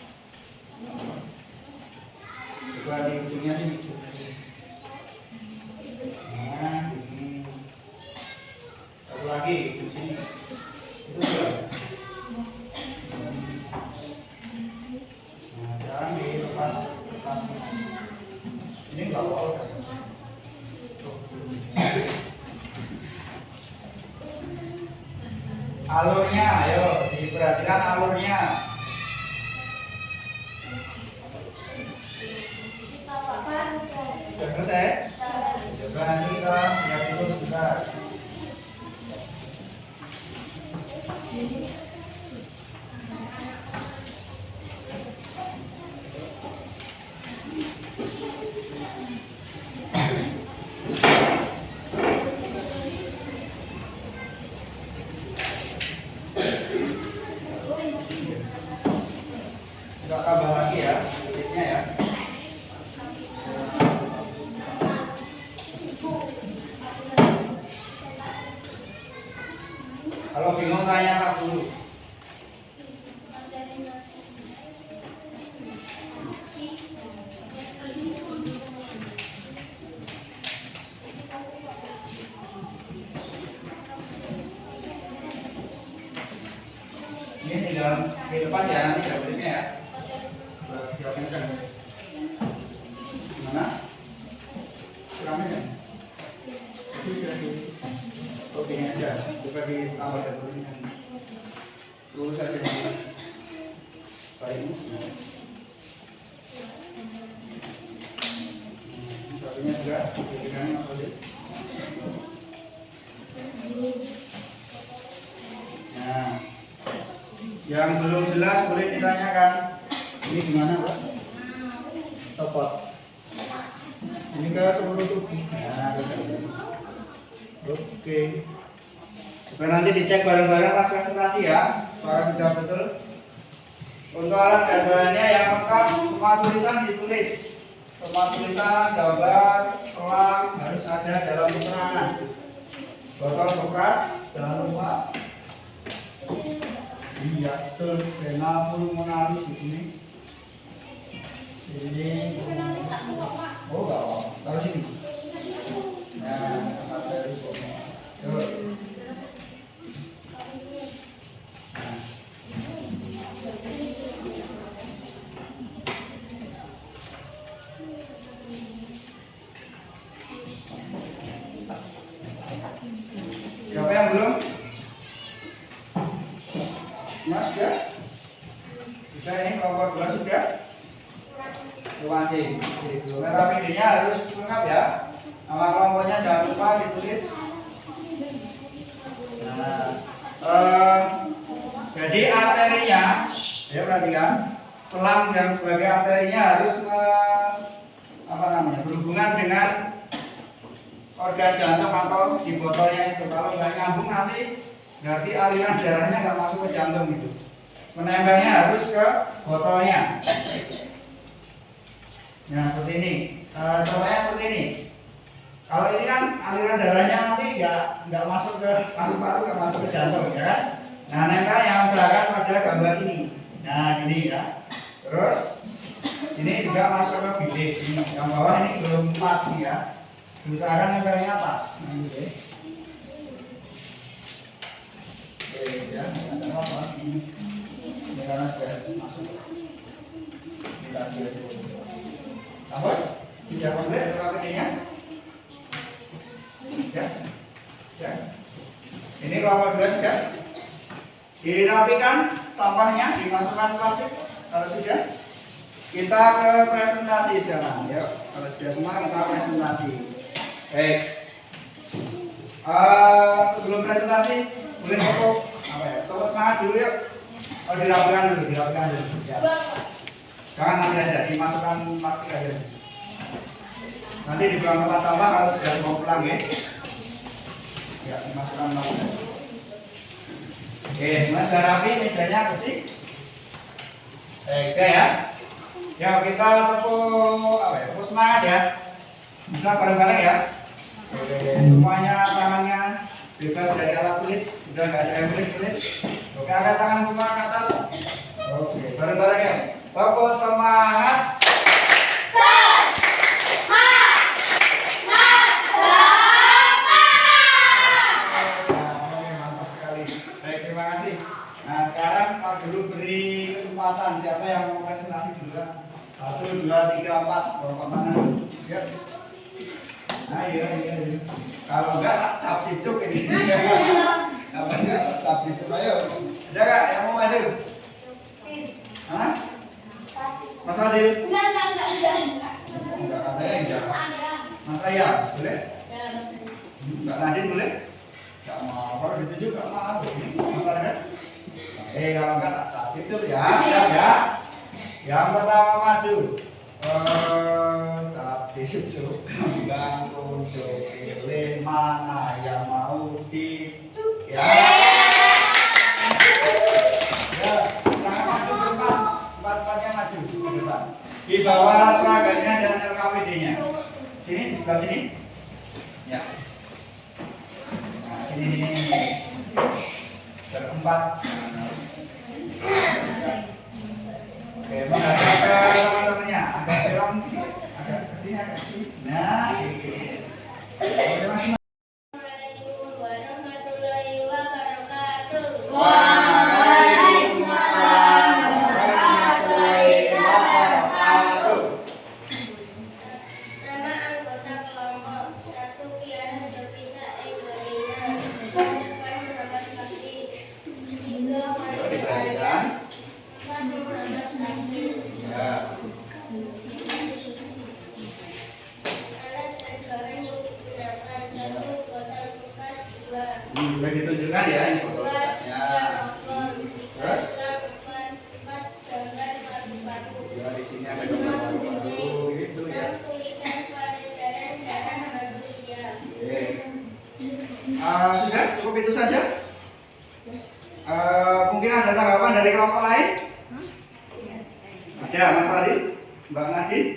Coba di ujungnya sini. Ini nggak apa-apa. Alurnya, ayo diperhatikan alurnya. Sudah selesai? Coba nanti kita lihat dulu sebentar. Kita tambah lagi ya, titiknya ya. Kalau bingung tanya Kak dulu. Ini tinggal dilepas ya, nanti double-nya ya. Biar kencang. Gimana? Kurang aja. Itu sudah di oke aja, bukan ditambah double-nya. Lurus saja ini. Baik. Satunya juga dengan apa sih? Nah, yang belum jelas boleh ditanyakan. Ini gimana, Pak? Copot. Ini ke seluruh tubuh. Nah, oke. Supaya nanti dicek bareng-bareng pas presentasi ya, apakah sudah betul. Untuk alat dan bahannya yang lengkap, semua tulisan ditulis. Semua tulisan, gambar, selang harus ada dalam keterangan. Botol bekas, jangan lupa. Iya, betul. Pena pun menaruh di sini. Ini. Oh, enggak apa. Taruh sini. Nah, sangat dari bawah. Tuh. Siapa yang belum? Mas ya? Sudah ini kelompok 2 sudah? Masih. Merah PD-nya harus lengkap ya. Nama kelompoknya jangan lupa ditulis. Nah, jadi arterinya, ya perhatikan, selang yang sebagai arterinya harus berhubungan dengan organ jantung atau di botolnya itu. Kalau nggak nyambung nanti berarti aliran darahnya nggak masuk ke jantung itu. Menembaknya harus ke botolnya. Nah seperti ini. Contohnya seperti ini. Kalau ini kan aliran darahnya nanti nggak masuk ke paru-paru, nggak masuk ke jantung, ya kan? Nah nempelnya usahakan pada gambar ini. Nah gini ya. Terus ini juga masuk ke bilik. Ini yang bawah ini belum pas nih ya. Usahakan nempelnya atas. Nah, gitu. Oke ya, ada apa? Ini karena sudah masuk. Kita lihat dulu. Apa? Tidak komplit PPT-nya? Ya. Ya. Ini kelompok 2 sudah. Dirapikan sampahnya, dimasukkan plastik. Kalau sudah, kita ke presentasi sekarang. Ya. Kalau sudah semua kita presentasi. Baik. Sebelum presentasi boleh foto apa ya? Foto semangat dulu yuk. Oh dirapikan dulu. Ya. Jangan nanti aja dimasukkan plastik aja. Nanti dibuang tempat sampah kalau sudah mau pulang ya. Ya dimasukkan plastik. Oke, mas sudah rapi mejanya bersih. Oke ya. Ya kita tepuk apa ya? Tepuk semangat ya. Bisa bareng-bareng ya. Oke, semuanya tangannya bebas dari alat tulis, sudah nggak ada yang tulis. Oke, angkat tangan semua ke atas. Oke, bareng-bareng ya. Tepuk semangat. Mantap sekali. Baik, terima kasih. Nah, sekarang Pak Guru beri kesempatan siapa yang mau presentasi duluan. 1, 2, 3, 4. Bawa tangan. Ya. Nah, iya. Kalau enggak tak cap cicuk ini. Kalau enggak tak cap cicuk. Ayo. Ada enggak yang mau maju? Hah? Mas Adil? Enggak. Enggak ada yang jawab. Mas Ayah, boleh? Mbak Nadine boleh? Enggak mau. Kalau ditunjuk enggak mau. Mas Adil? Kalau enggak tak cap cicuk ya. Siap ya. Yang pertama maju. Tak cicuk kembang kuncup pilih mana yang mau dicuk ya. Ya, jangan maju ke depan, empat-empatnya maju ke depan. Di bawah alat peraganya dan LKPD-nya. Sini, sebelah sini. Ya. Nah, sini. Berempat. Oke, menghadap ke teman-temannya. Agak serong, agak kesini, agak kesini. Nah, oke, masih. Assalamualaikum warahmatullahi wabarakatuh. Waalaikumsalam warahmatullahi wabarakatuh. Nama anggota kelompok 1 Kiara Devita Evelina. Ucapan Muhammad Fakri. 3 Fadil Ayat. 4 Muhammad Fakri. Ya. Alat dan bahan yang digunakan 1 kotak bekas 2. Sudah ditunjukkan ya ini foto-fotonya. Terus? Ya, di sini ada gambar baru gitu ya. Tulisan pelajaran cara manusia. Oke. Sudah cukup itu saja. Mungkin ada tanggapan dari kelompok lain? Ada, Mas Fadil, Mbak Nadine.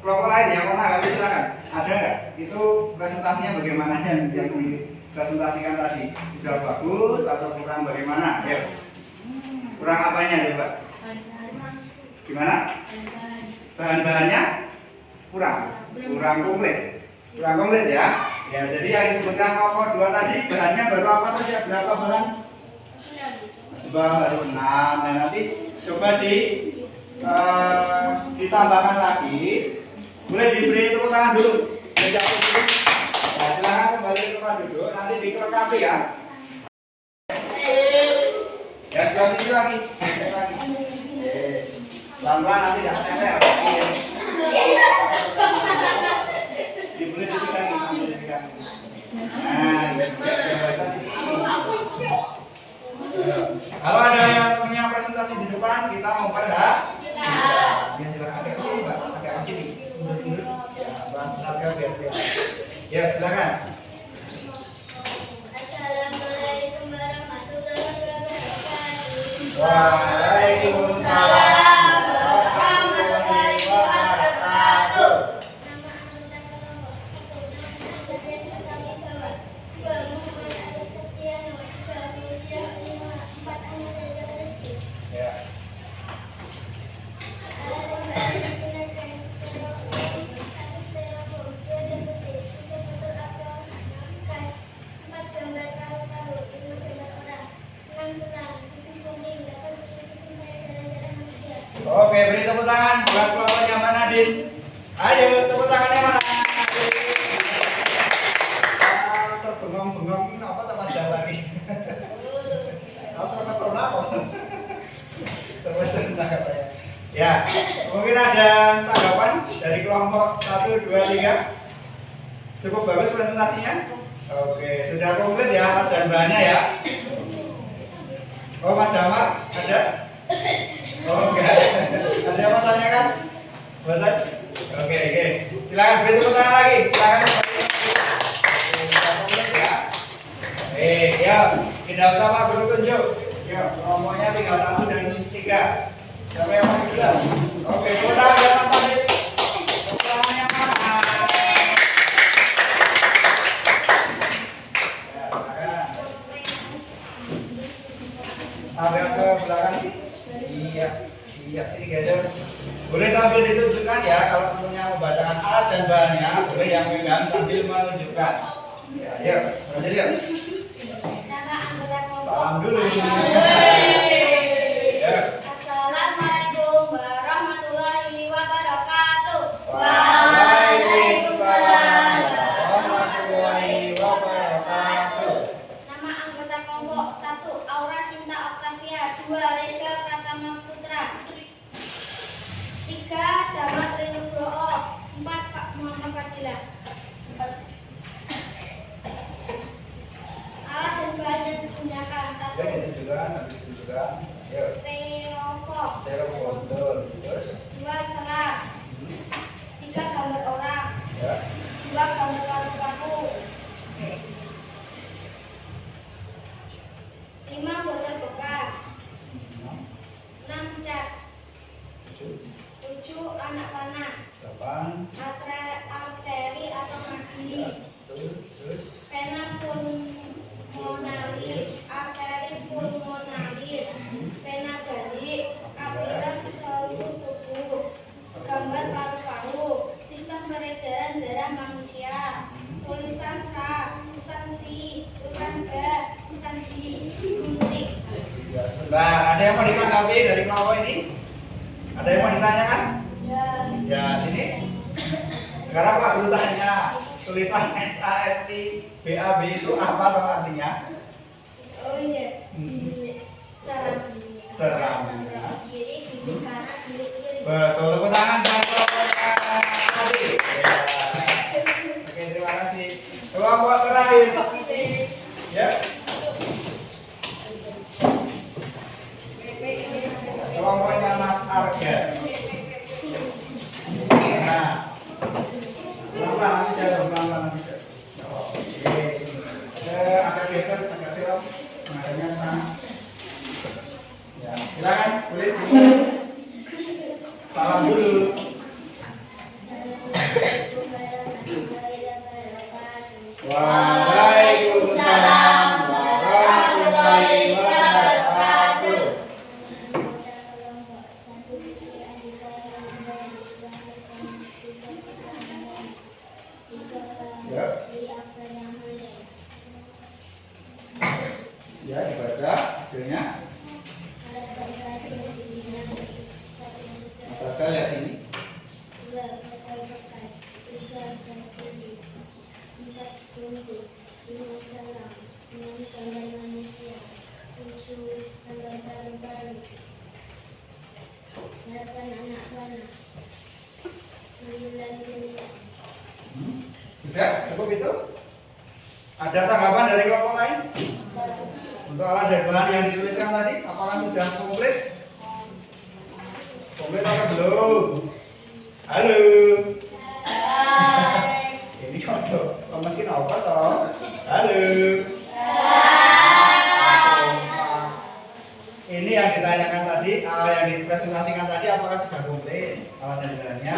Kelompok lain yang mau nanggapi silakan. Ada nggak? Itu presentasinya bagaimana yang dipresentasikan tadi? Sudah bagus atau kurang bagaimana? Ya. Kurang apanya coba? Gimana? Bahan-bahannya kurang komplit ya. Ya, jadi yang disebutkan kelompok 2 tadi bahannya baru apa saja? Berapa bahan? Baru 6. Nah, nanti coba ditambahkan lagi. Boleh diberi tepuk tangan dulu. Nah, silakan kembali ke tempat duduk. Nanti dilengkapi ya. Ya, sebelah sini lagi. Pelan-pelan nanti jangan tempel. Diberi sedikit lagi sambil dipegang. Nah, kalau ada yang punya presentasi di depan, kita mau pada. Ya, silakan agak ke sini, Mbak. Agak ke sini. Ya, bahas harga biar. Ya, silakan. Assalamualaikum warahmatullahi wabarakatuh. Waalaikumsalam warahmatullahi wabarakatuh. Nama anggota kelompok 1 dan kami bawa 2 Muhammad Arif Setiano, 3 Filia 5, 4 Ananda Rezeki. Ya. Alat dan bahan digunakan satu styrofoam, 2 debutir, 3 botol aqua, 6 kas, 4 gambar tahu-tahu, 5 gambar orang, 6 gelang, 7 puding, 8 tulisan jalan-jalan manusia. Oke, beri tepuk tangan buat kelompoknya Mbak Nadine. Ayo, tepuk tangannya mana? Terbengong-bengong ini apa teman lagi? Terpesona apa? Terpesona apa ya? Ya, mungkin ada tanggapan dari kelompok 1, 2, 3. Cukup bagus presentasinya? Oke, sudah komplit ya alat dan bahannya ya? Oh, Mas Damar, ada? Oh, enggak. Ada yang mau tanyakan? Boleh? Oke. Silakan beri tepuk tangan lagi. Silakan. Sudah komplit ya? Ya, tidak usah Pak guru tunjuk. Ya, kelompoknya tinggal 1 dan 3. Siapa yang masih bilang? Oke, tepuk tangan buat Mas Fadil. Tepuk tangannya mana? Ya, silakan. Agak ke belakang. Iya, sini geser. Boleh sambil ditunjukkan ya, kalau punya membacakan alat dan bahannya, boleh yang pegang sambil menunjukkan. Ya, lanjut ya. Nama anggota kelompok. Salam dulu. Ya. Assalamualaikum warahmatullahi wabarakatuh. Muhammad Fadilah. Alat dan bahan yang digunakan. Ya, itu juga, habis itu juga. Ya, Styrofoam. styrofoam, betul. Terus, 2 selang. 3 gambar orang. ya. 2 gambar paru-paru. 5 botol bekas. 6 cat. 7 anak panah. 8. Arteri atau kaki. Ya, betul. Terus, Pena pulmonalis. Arteri pulmonalis. Pena balik. Kapiler seluruh tubuh. Gambar paru-paru. Sistem peredaran darah manusia. Tulisan S, tulisan C, tulisan B, tulisan D. Gunting. ya, sebentar. Ada yang mau ditanggapi dari kelompok ini? Ada yang mau ditanyakan? Ya. Ya, ini. Sekarang Pak Guru tanya, tulisan SAST BAB itu apa toh artinya? Oh iya. Seram. Seram. Kiri, kiri kanan, kiri kiri. Betul, tepuk tangan buat kelompoknya tadi. Ya. Oke, terima kasih. Kelompok terakhir. Ya. Kelompoknya Mas Arga. Nah, pelan-pelan nanti jatuh, pelan-pelan nanti jatuh. Oke. Agak geser, agak siram. Menghadapnya ke sana. Ya, silakan, kulit. Salam dulu. Waalaikumsalam warahmatullahi wabarakatuh. Ya. Ya, dibaca hasilnya. Mas Arga lihat sini. Sudah, cukup itu? Ada tanggapan dari kelompok lain? Untuk alat dan bahan yang dituliskan tadi, apakah sudah komplit? Komplit atau belum? Halo. Ini kode, meski apa toh? Halo. Ini yang ditanyakan tadi, yang dipresentasikan tadi, apakah sudah komplit alat dan bahannya?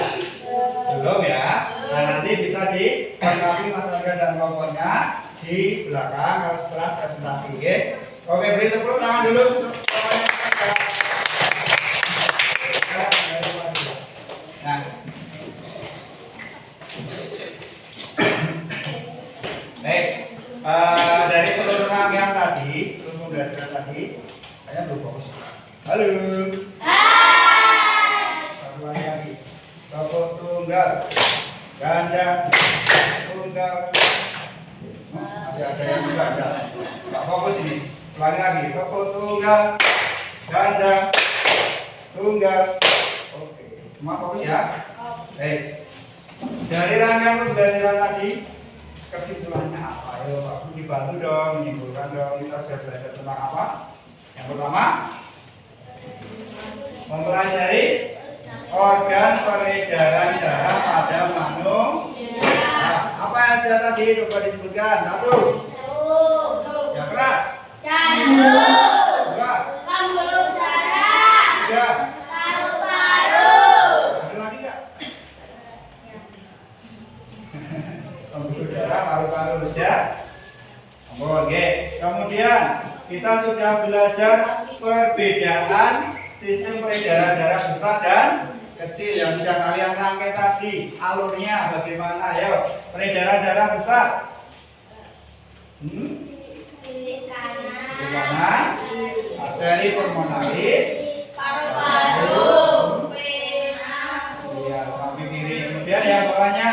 Belum ya? Nah, nanti bisa dilengkapi Mas Arga dan kelompoknya di belakang kalau setelah presentasi. Oke, beri tepuk tangan dulu untuk kelompoknya. Nah, baik, dari seluruh rangkaian tadi, seluruh pembelajaran tadi, saya belum fokus. Halo. Satu lagi. Kelompok tunggal, ganda, tunggal. Masih ada yang juga ada. Nggak fokus ini. Ulangi lagi. Kelompok tunggal, ganda, tunggal. Oke, semua fokus ya. Baik. Dari rangkaian pembelajaran tadi, kesimpulannya apa? Ayo Pak Guru dibantu dong, menyimpulkan dong. Kita sudah belajar tentang apa? Yang pertama, mempelajari organ peredaran darah pada manusia. Nah, apa aja tadi coba disebutkan? 1. Yang keras. 2. Pembuluh darah. 3. Paru-paru. Ada lagi nggak? Pembuluh darah, paru-paru sudah. Oke. Kemudian kita sudah belajar perbedaan sistem peredaran darah besar dan kecil yang sudah kalian rangkai tadi. Alurnya bagaimana? Ayo, peredaran darah besar. Kiri Di kanan. kanan, arteri pulmonalis. Paru-paru. Vena. Iya, sampai kiri. Kemudian yang bawahnya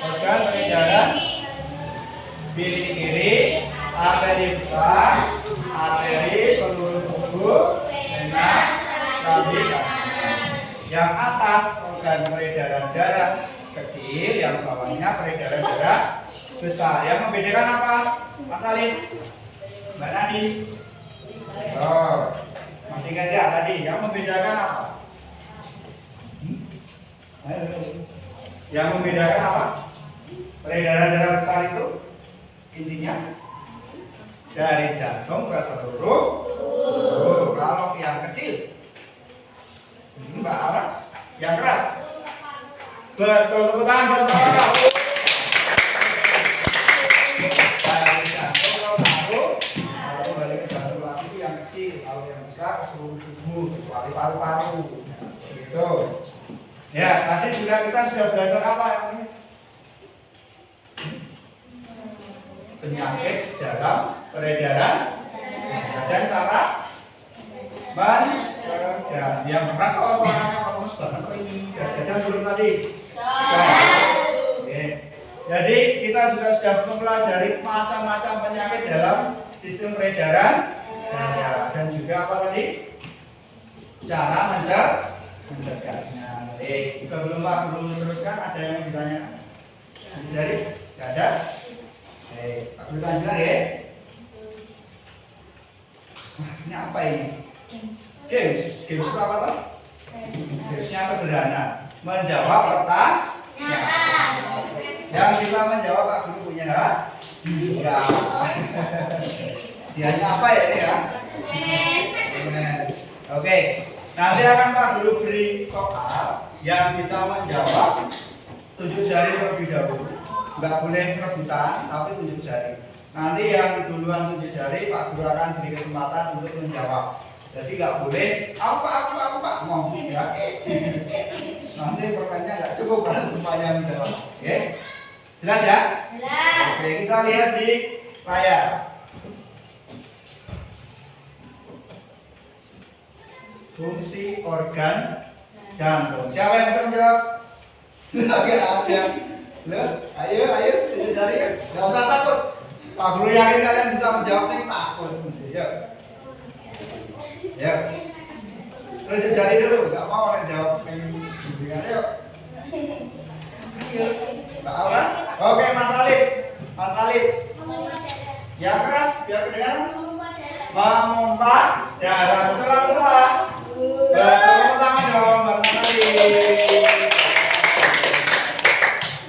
organ peredaran bilik kiri, arteri besar, arteri seluruh tubuh, vena, kaki kanan. Yang atas organ peredaran darah kecil, yang bawahnya peredaran darah besar. Yang membedakan apa, Mas Alif? Mbak Nadi? Oh, masih ingat ya tadi? Yang membedakan apa? Yang membedakan apa? Peredaran darah besar itu intinya dari jantung ke seluruh tubuh. Kalau yang kecil, Mbak Ara, yang keras. Betul, tepuk tangan buat Mbak Ara. Dari jantung ke paru, kalau kembali ke jantung lagi itu yang kecil. Kalau yang besar ke seluruh tubuh, kecuali paru-paru. Seperti itu. Ya, tadi kita sudah belajar apa yang ini? Penyakit dalam peredaran dan cara dan yang keras suaranya kamu banget kok ini jajan belum tadi. Oke. Jadi kita sudah mempelajari macam-macam penyakit dalam sistem peredaran dan juga apa tadi cara mencegahnya. Sebelum Pak Guru teruskan ada yang ditanyakan? Jadi nggak ada. Pak Guru lanjutkan ya. Ini apa ini? Games itu apa toh? Gamesnya sederhana, menjawab pertanyaan. Yang bisa menjawab Pak Guru punya hak? Enggak. Dianya apa ya ini ya? Oke, nanti akan Pak Guru beri soal yang bisa menjawab tunjuk jari terlebih dahulu. Enggak boleh rebutan, tapi tunjuk jari. Nanti yang duluan tunjuk jari, Pak Guru akan beri kesempatan untuk menjawab. Jadi nggak boleh aku Pak ngomong ya. Nanti pertanyaannya nggak cukup karena semuanya menjawab. Oke, jelas ya? Jelas. Oke, kita lihat di layar. Fungsi organ jantung. Siapa yang bisa menjawab? Lagi ada. Ayo, tunjuk jari kan? Nggak usah takut. Pak Guru yakin kalian bisa menjawab nih, takut. Ya, tunjuk jari dulu. Nggak mau orang jawab bimbingan. Ayo. Mbak Aura. Oke, Mas Alif. Yang keras biar kedengaran. Memompa darah. Betul atau salah? Tepuk tangan dong, Mbak Alif.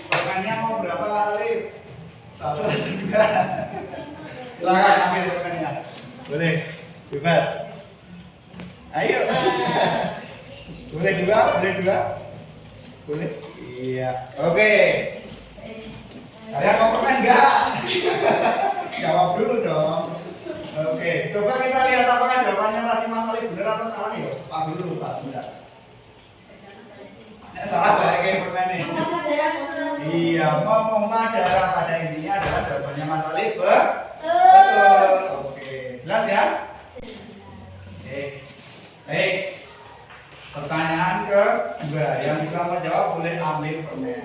Pertanyaannya mau berapa Mas Alif? 1 atau 2? Silakan ambil pertanyaannya. Boleh, bebas. Ayo. Boleh dua? Boleh? Iya. Oke. Kalian mau pernah enggak? Jawab dulu dong. Oke, coba kita lihat apakah jawabannya tadi Mas Alif benar atau salah ya? Pak Guru lupa, sudah. Salah balik ke pertanyaan ini. Iya, memompa darah pada intinya adalah jawabannya Mas Alif betul. Oke, jelas ya? Oke. Baik. Pertanyaan kedua yang bisa menjawab boleh ambil permen.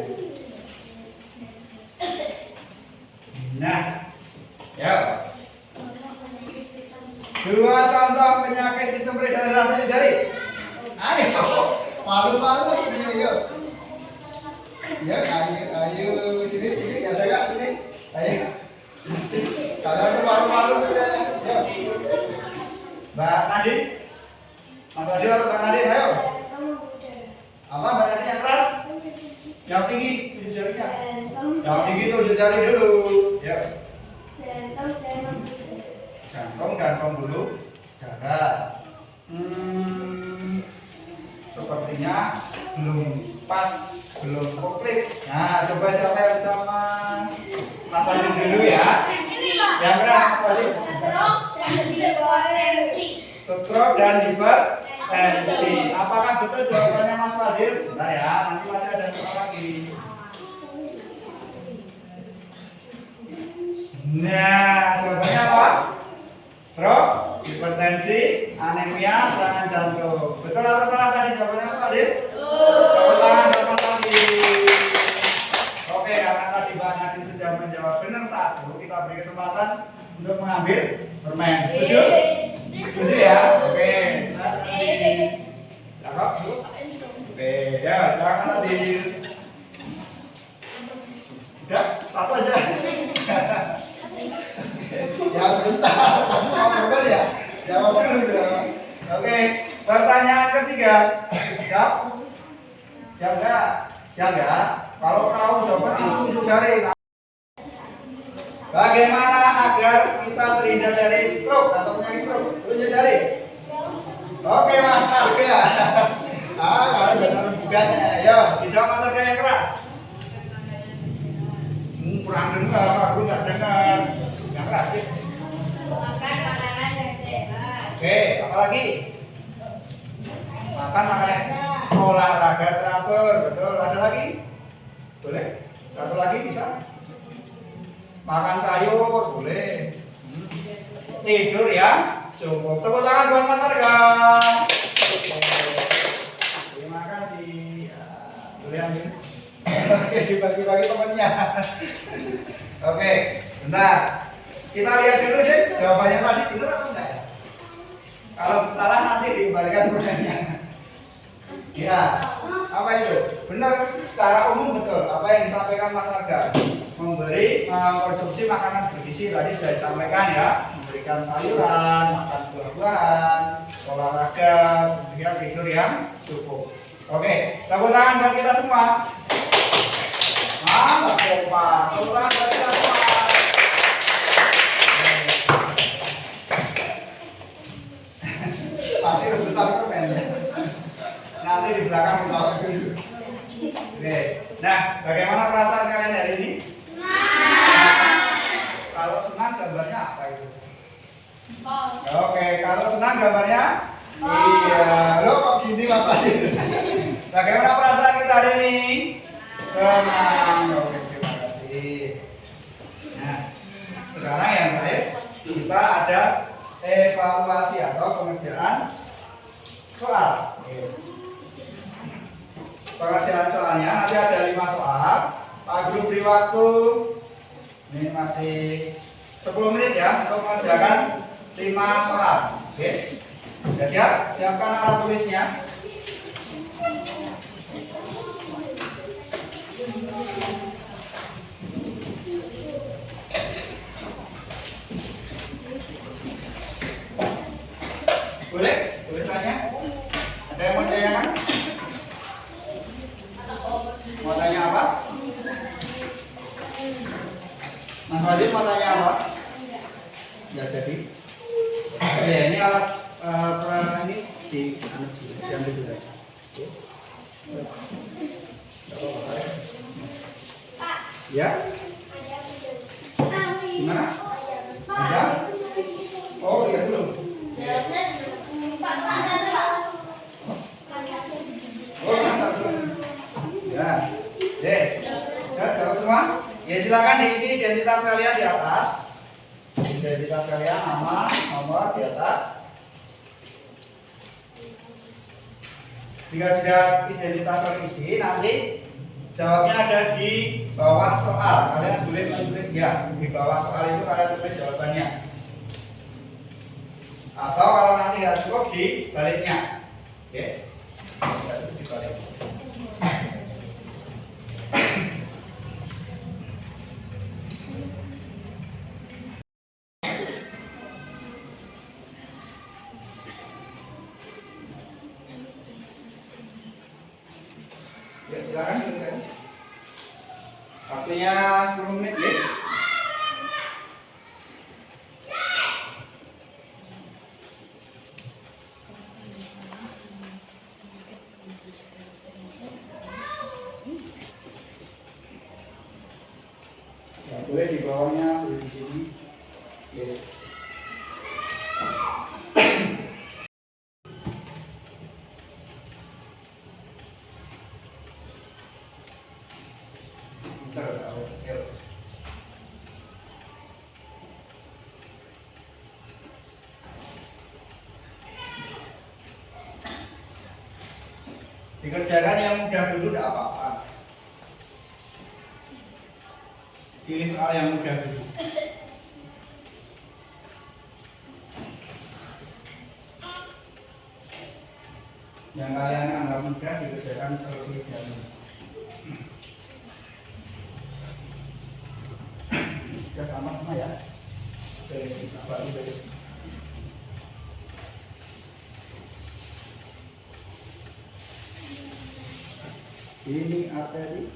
Nah, ya. Dua contoh penyakit sistem peredaran darah tunjuk jari. Ayo, malu-malu ini yuk. Ya, ayo sini ada nggak sini? Ayo. Kalian tuh malu-malu sudah. Ya. Mbak Nadi. Mas Adi atau Mbak Nadi, ayo. Apa Mbak Nadi yang keras? Yang tinggi tunjuk jarinya. Yang tinggi tunjuk jari dulu. Ya. Jantung dan pembuluh darah. Sepertinya belum pas, belum komplit. Nah, coba siapa yang sama Mas Adi dulu ya. Yang keras Mas Adi. Stroke dan hipertensi. Apakah betul jawabannya Mas Fadil? Bentar ya, nanti masih ada soal lagi. Nah, jawabannya apa? Stroke, hipertensi, anemia, serangan jantung. Betul atau salah tadi jawabannya Mas Fadil? Tepuk tangan buat Mas Fadil. Oke, karena tadi Mbak Nadine sudah menjawab benar satu, kita beri kesempatan untuk mengambil permen. Setuju? Setuju ya? Oke, silakan Nadine. Cakep, Bu? Oke, ya silakan Nadine. Udah, satu aja. Ya sebentar, kasih ngobrol ya. Jawab dulu dong. Oke, pertanyaan ketiga. Siap? Siap nggak? Siap ya? Kalau tahu jawaban langsung tunjuk jari. Bagaimana agar kita terhindar dari stroke atau penyakit stroke? Tunjuk jari. Oke, Mas Arga. Kalian benar bukan? Ayo, dijawab Mas Arga yang keras. Kurang dengar, Pak Guru nggak dengar. Yang keras sih. Makan makanan yang sehat. Oke, apa lagi? Makan makanan olahraga teratur, betul. Ada lagi? Boleh? Satu lagi bisa? Makan sayur, boleh. Tidur ya, cukup. Tepuk tangan buat Mas Arga. Terima kasih. Ya, boleh ambil. Oke, dibagi-bagi temannya. Oke, bentar. Kita lihat dulu deh jawabannya tadi benar atau enggak ya? Kalau salah nanti dikembalikan pertanyaannya. Ya, apa itu? Benar, secara umum betul. Apa yang disampaikan Mas Arga? Memberi konsumsi makanan bergizi tadi sudah disampaikan ya. Memberikan sayuran, makan buah-buahan, olahraga, kemudian tidur yang cukup. Oke, tepuk tangan buat kita semua. Mantap, Pak. Tepuk tangan buat kita semua. Pasti rebutan keren. Nanti di belakang kita dulu. Oke. Nah, bagaimana perasaan kalian hari ini? Senang. Kalau senang gambarnya apa itu? Oke, kalau senang gambarnya? Iya. Lo kok gini Mas Adi? Bagaimana perasaan kita hari ini? Senang. Oke, terima kasih. Nah, sekarang yang terakhir kita ada evaluasi atau pengerjaan soal. Pengerjaan soalnya nanti ada 5 soal. Pak Guru beri waktu ini masih 10 menit ya untuk mengerjakan 5 soal. Oke. Sudah siap? Siapkan alat tulisnya. Boleh? Boleh tanya? Ada yang mau tanyakan? Mau tanya apa? Mas Wadi mau tanya apa? Ya jadi. Ya ini alat ini diambil dulu. Ya? Gimana? Ada? Oh iya belum. Oh masa belum? Ya. Deh. Kalau semua? Ya silakan diisi identitas kalian di atas. Identitas kalian, nama, nomor di atas. Jika sudah identitas terisi, nanti jawabnya ada di bawah soal. Kalian boleh menulis ya di bawah soal itu kalian tulis jawabannya. Atau kalau nanti nggak cukup di baliknya. Oke? Nggak cukup di balik. Ya, silakan tuliskan. Waktunya 10 menit ya. Ya, boleh di bawahnya, boleh di sini. Ya. Dikerjakan yang mudah dulu tidak apa-apa. Pilih soal yang mudah dulu. Yang kalian anggap mudah dikerjakan terlebih dahulu. baru beres. Ini arteri.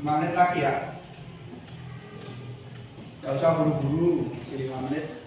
Menit lagi ya, nggak usah buru-buru, 5 menit.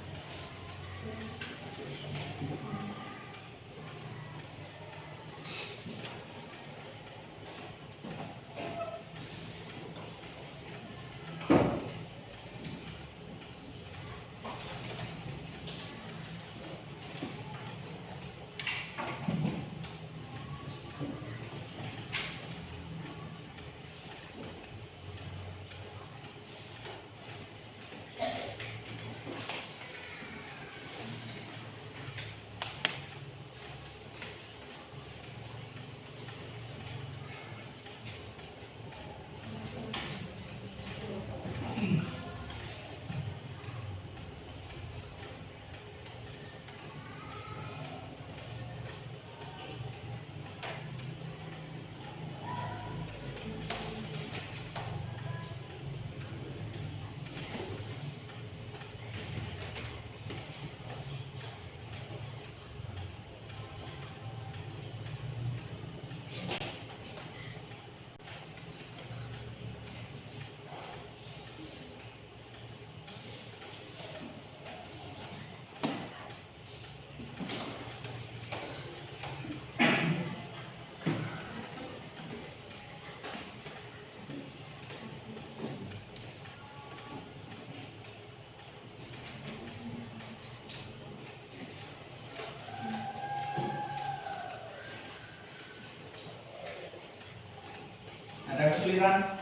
Ada kesulitan?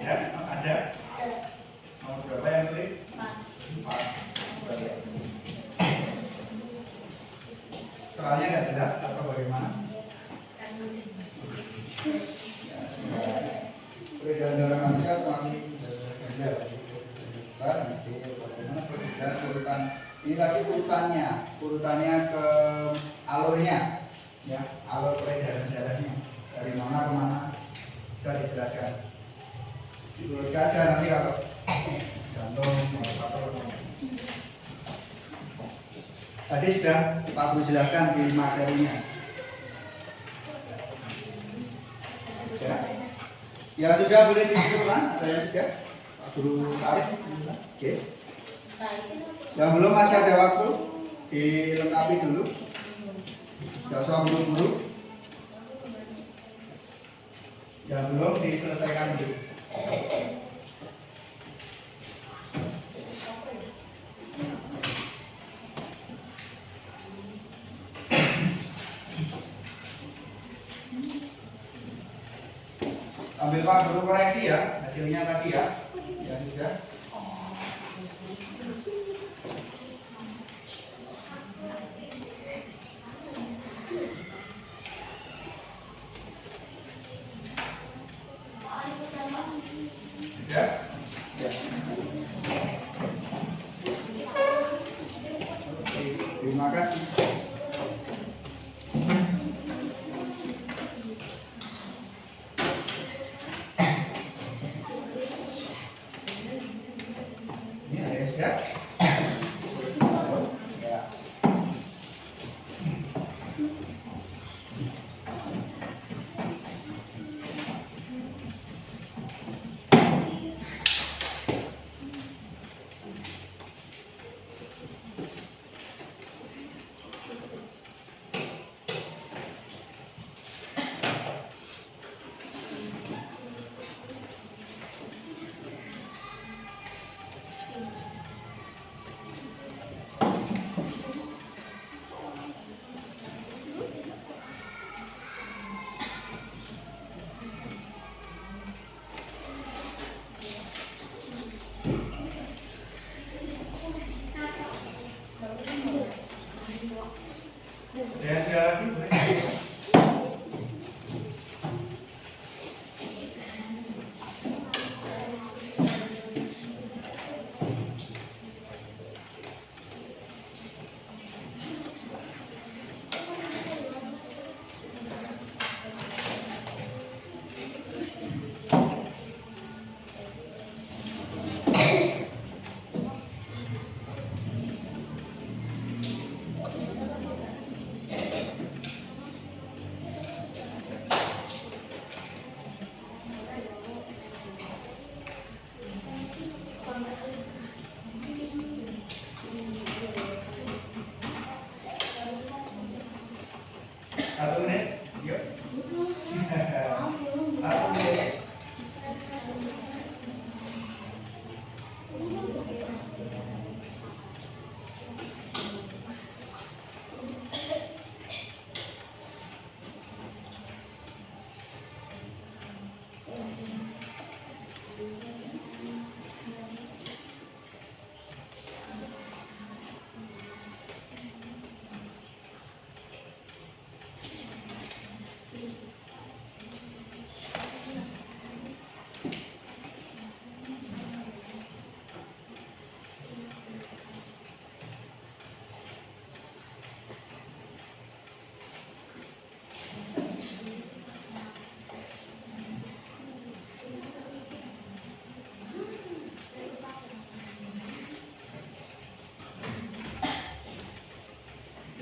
Ya, ada. Mau berapa yang sulit? 4. Soalnya nggak jelas atau bagaimana? Ya, perbedaan darah manusia semakin beda. Bagaimana perbedaan urutan? Ini tadi urutannya ke alurnya, ya, alur peredaran darahnya. Dari mana ke mana bisa dijelaskan. Diurutkan aja nanti kalau jantung atau tadi sudah Pak Guru jelaskan di materinya. Ya sudah, boleh disimpulkan. Ada yang sudah Pak Guru tarik. Oke. Yang belum masih ada waktu dilengkapi dulu. Tidak usah buru-buru. Yang belum diselesaikan dulu. Ambil Pak Guru koreksi ya hasilnya tadi ya. Ya sudah. Ya. Ya. Oke, terima kasih. Ini ada yang sudah? Ya.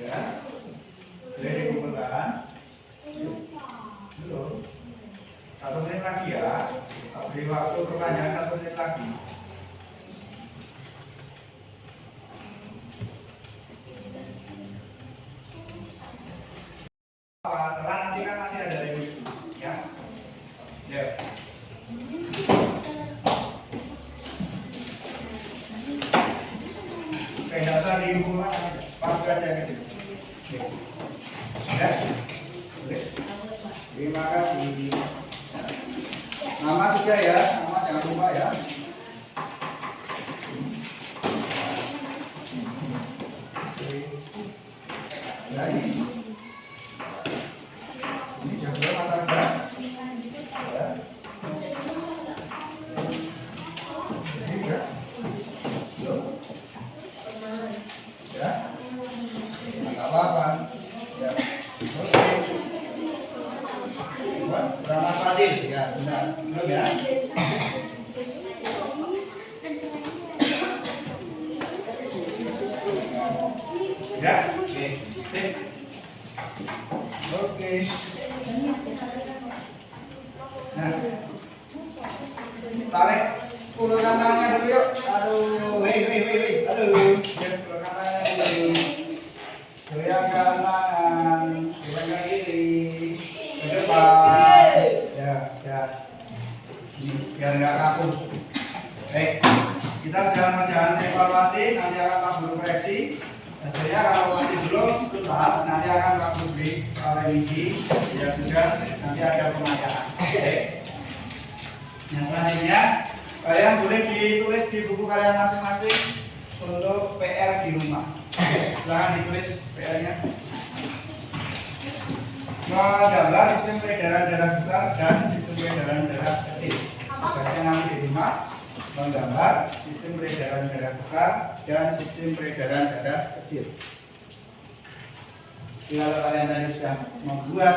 Ya, boleh dikumpulkan. Belum. 1 menit lagi ya. Tak beri waktu pertanyaan 1 menit lagi. Salah nanti kan masih ada review, ya. Siap. Oke, nggak usah dihukum lagi. Waktu aja ke sini. Ya, oke. Terima kasih. Nama sudah ya, nama jangan lupa ya. Ya ini jam berapa masalah? Ya. Jadi ya, belum. Ya, nggak apa-apa. Ya, oke. Beramas Fadil, ya benar. Belum ya? Ya, oke. Sip. Oke. Nah, tarik ulurkan tangannya dulu yuk. Aduh, wei. Aduh, ya, ulurkan tangannya dulu. Goyangkan tangan, goyangkan kiri, ke depan. Ya. Ini biar nggak kaku. Baik, kita sedang mengerjakan evaluasi. Nanti akan Pak Guru koreksi. Hasilnya kalau masih belum tuntas, nanti akan Pak Guru beri remedi. Ya sudah, nanti ada pemajaan. Oke. Yang selanjutnya, kalian boleh ditulis di buku kalian masing-masing untuk PR di rumah. Silahkan ditulis PR-nya. Menggambar sistem peredaran darah besar dan sistem peredaran darah kecil. Tugasnya nanti di rumah menggambar sistem peredaran darah besar dan sistem peredaran darah kecil. Kalau kalian tadi sudah membuat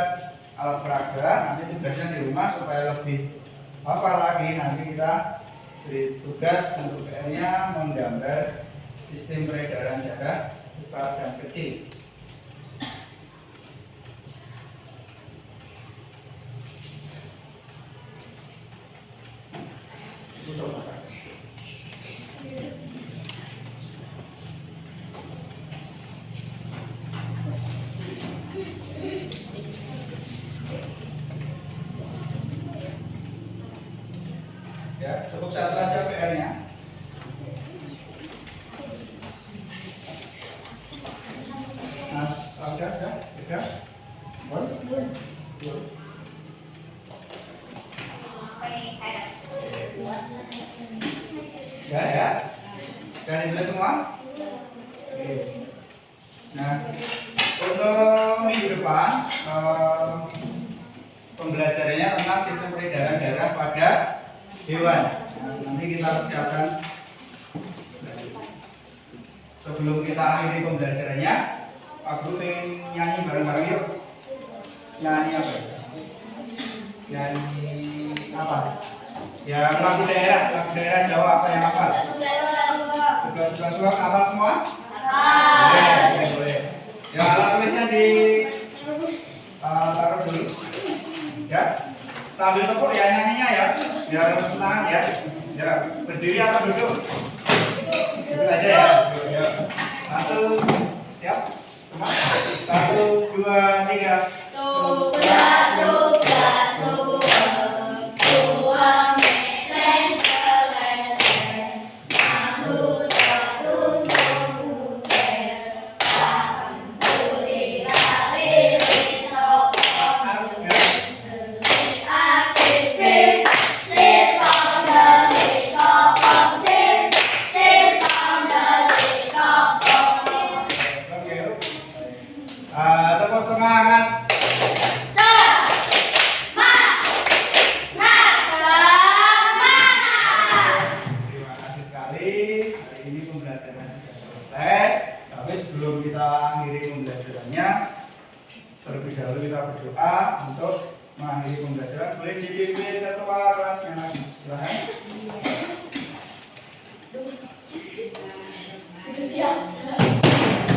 alat peraga, nanti tugasnya di rumah supaya lebih hafal lagi. Nanti kita beri tugas untuk PR-nya menggambar sistem peredaran darah besar dan kecil. Ya, cukup satu aja PR-nya. Nah, udah. Boleh? Ya. Dan ditulis semua? Oke. Nah, untuk minggu depan pembelajarannya tentang sistem peredaran darah pada hewan. Nah, nanti kita persiapkan. Sebelum kita akhiri pembelajarannya, Pak Guru pengen nyanyi bareng-bareng yuk. Nyanyi apa? Nyanyi apa? Ya lagu daerah Jawa apa yang hafal? Kedua suara hafal semua? Boleh. Ya alat tulisnya di taruh dulu. Ya, sambil tepuk ya nyanyinya ya, biar semangat ya. Ya berdiri atau duduk? Duduk aja ya. Ya. 1, siap? 1, 2, 3. dahulu kita berdoa untuk mengakhiri pembelajaran. Boleh dipimpin ketua kelasnya lagi. Silahkan.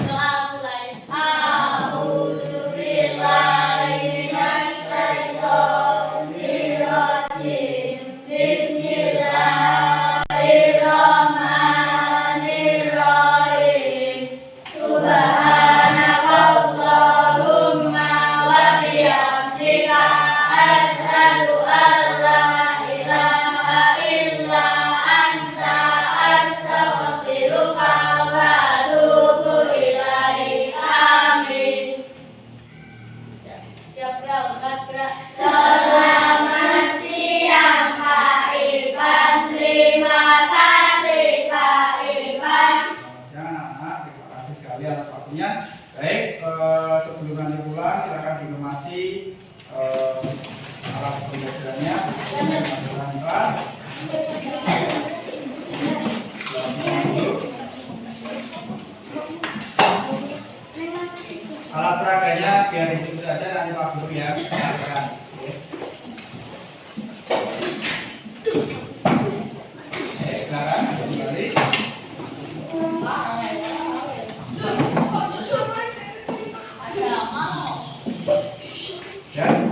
Doa mulai. A'udzubillahi minasyaitonirrajim. Bismillahirrahmanirrahim. Subhanakallahumma wa bihamdika asyhadu an la ilaha illa anta astaghfiruka wa atubu ilaik. Amin. Siap berangkat gerak. Selamat siang Pak Ivan. Terima kasih Pak Ivan. Selamat siang anak-anak, terima kasih sekali atas waktunya. Baik, sebelum nanti pulang silakan dikemasi alat pembelajarannya, pembelajaran kelas. Alat peraganya biar di situ saja, nanti Pak Guru ya. Silakan. Silakan kembali. Dan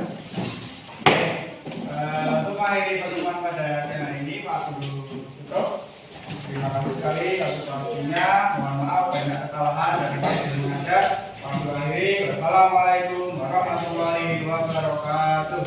untuk mengakhiri pertemuan pada siang hari ini, Pak Guru tutup. Terima kasih sekali atas waktunya. Mohon maaf banyak kesalahan dari saya di mengajar. Pak Guru akhiri. Wassalamualaikum warahmatullahi wabarakatuh.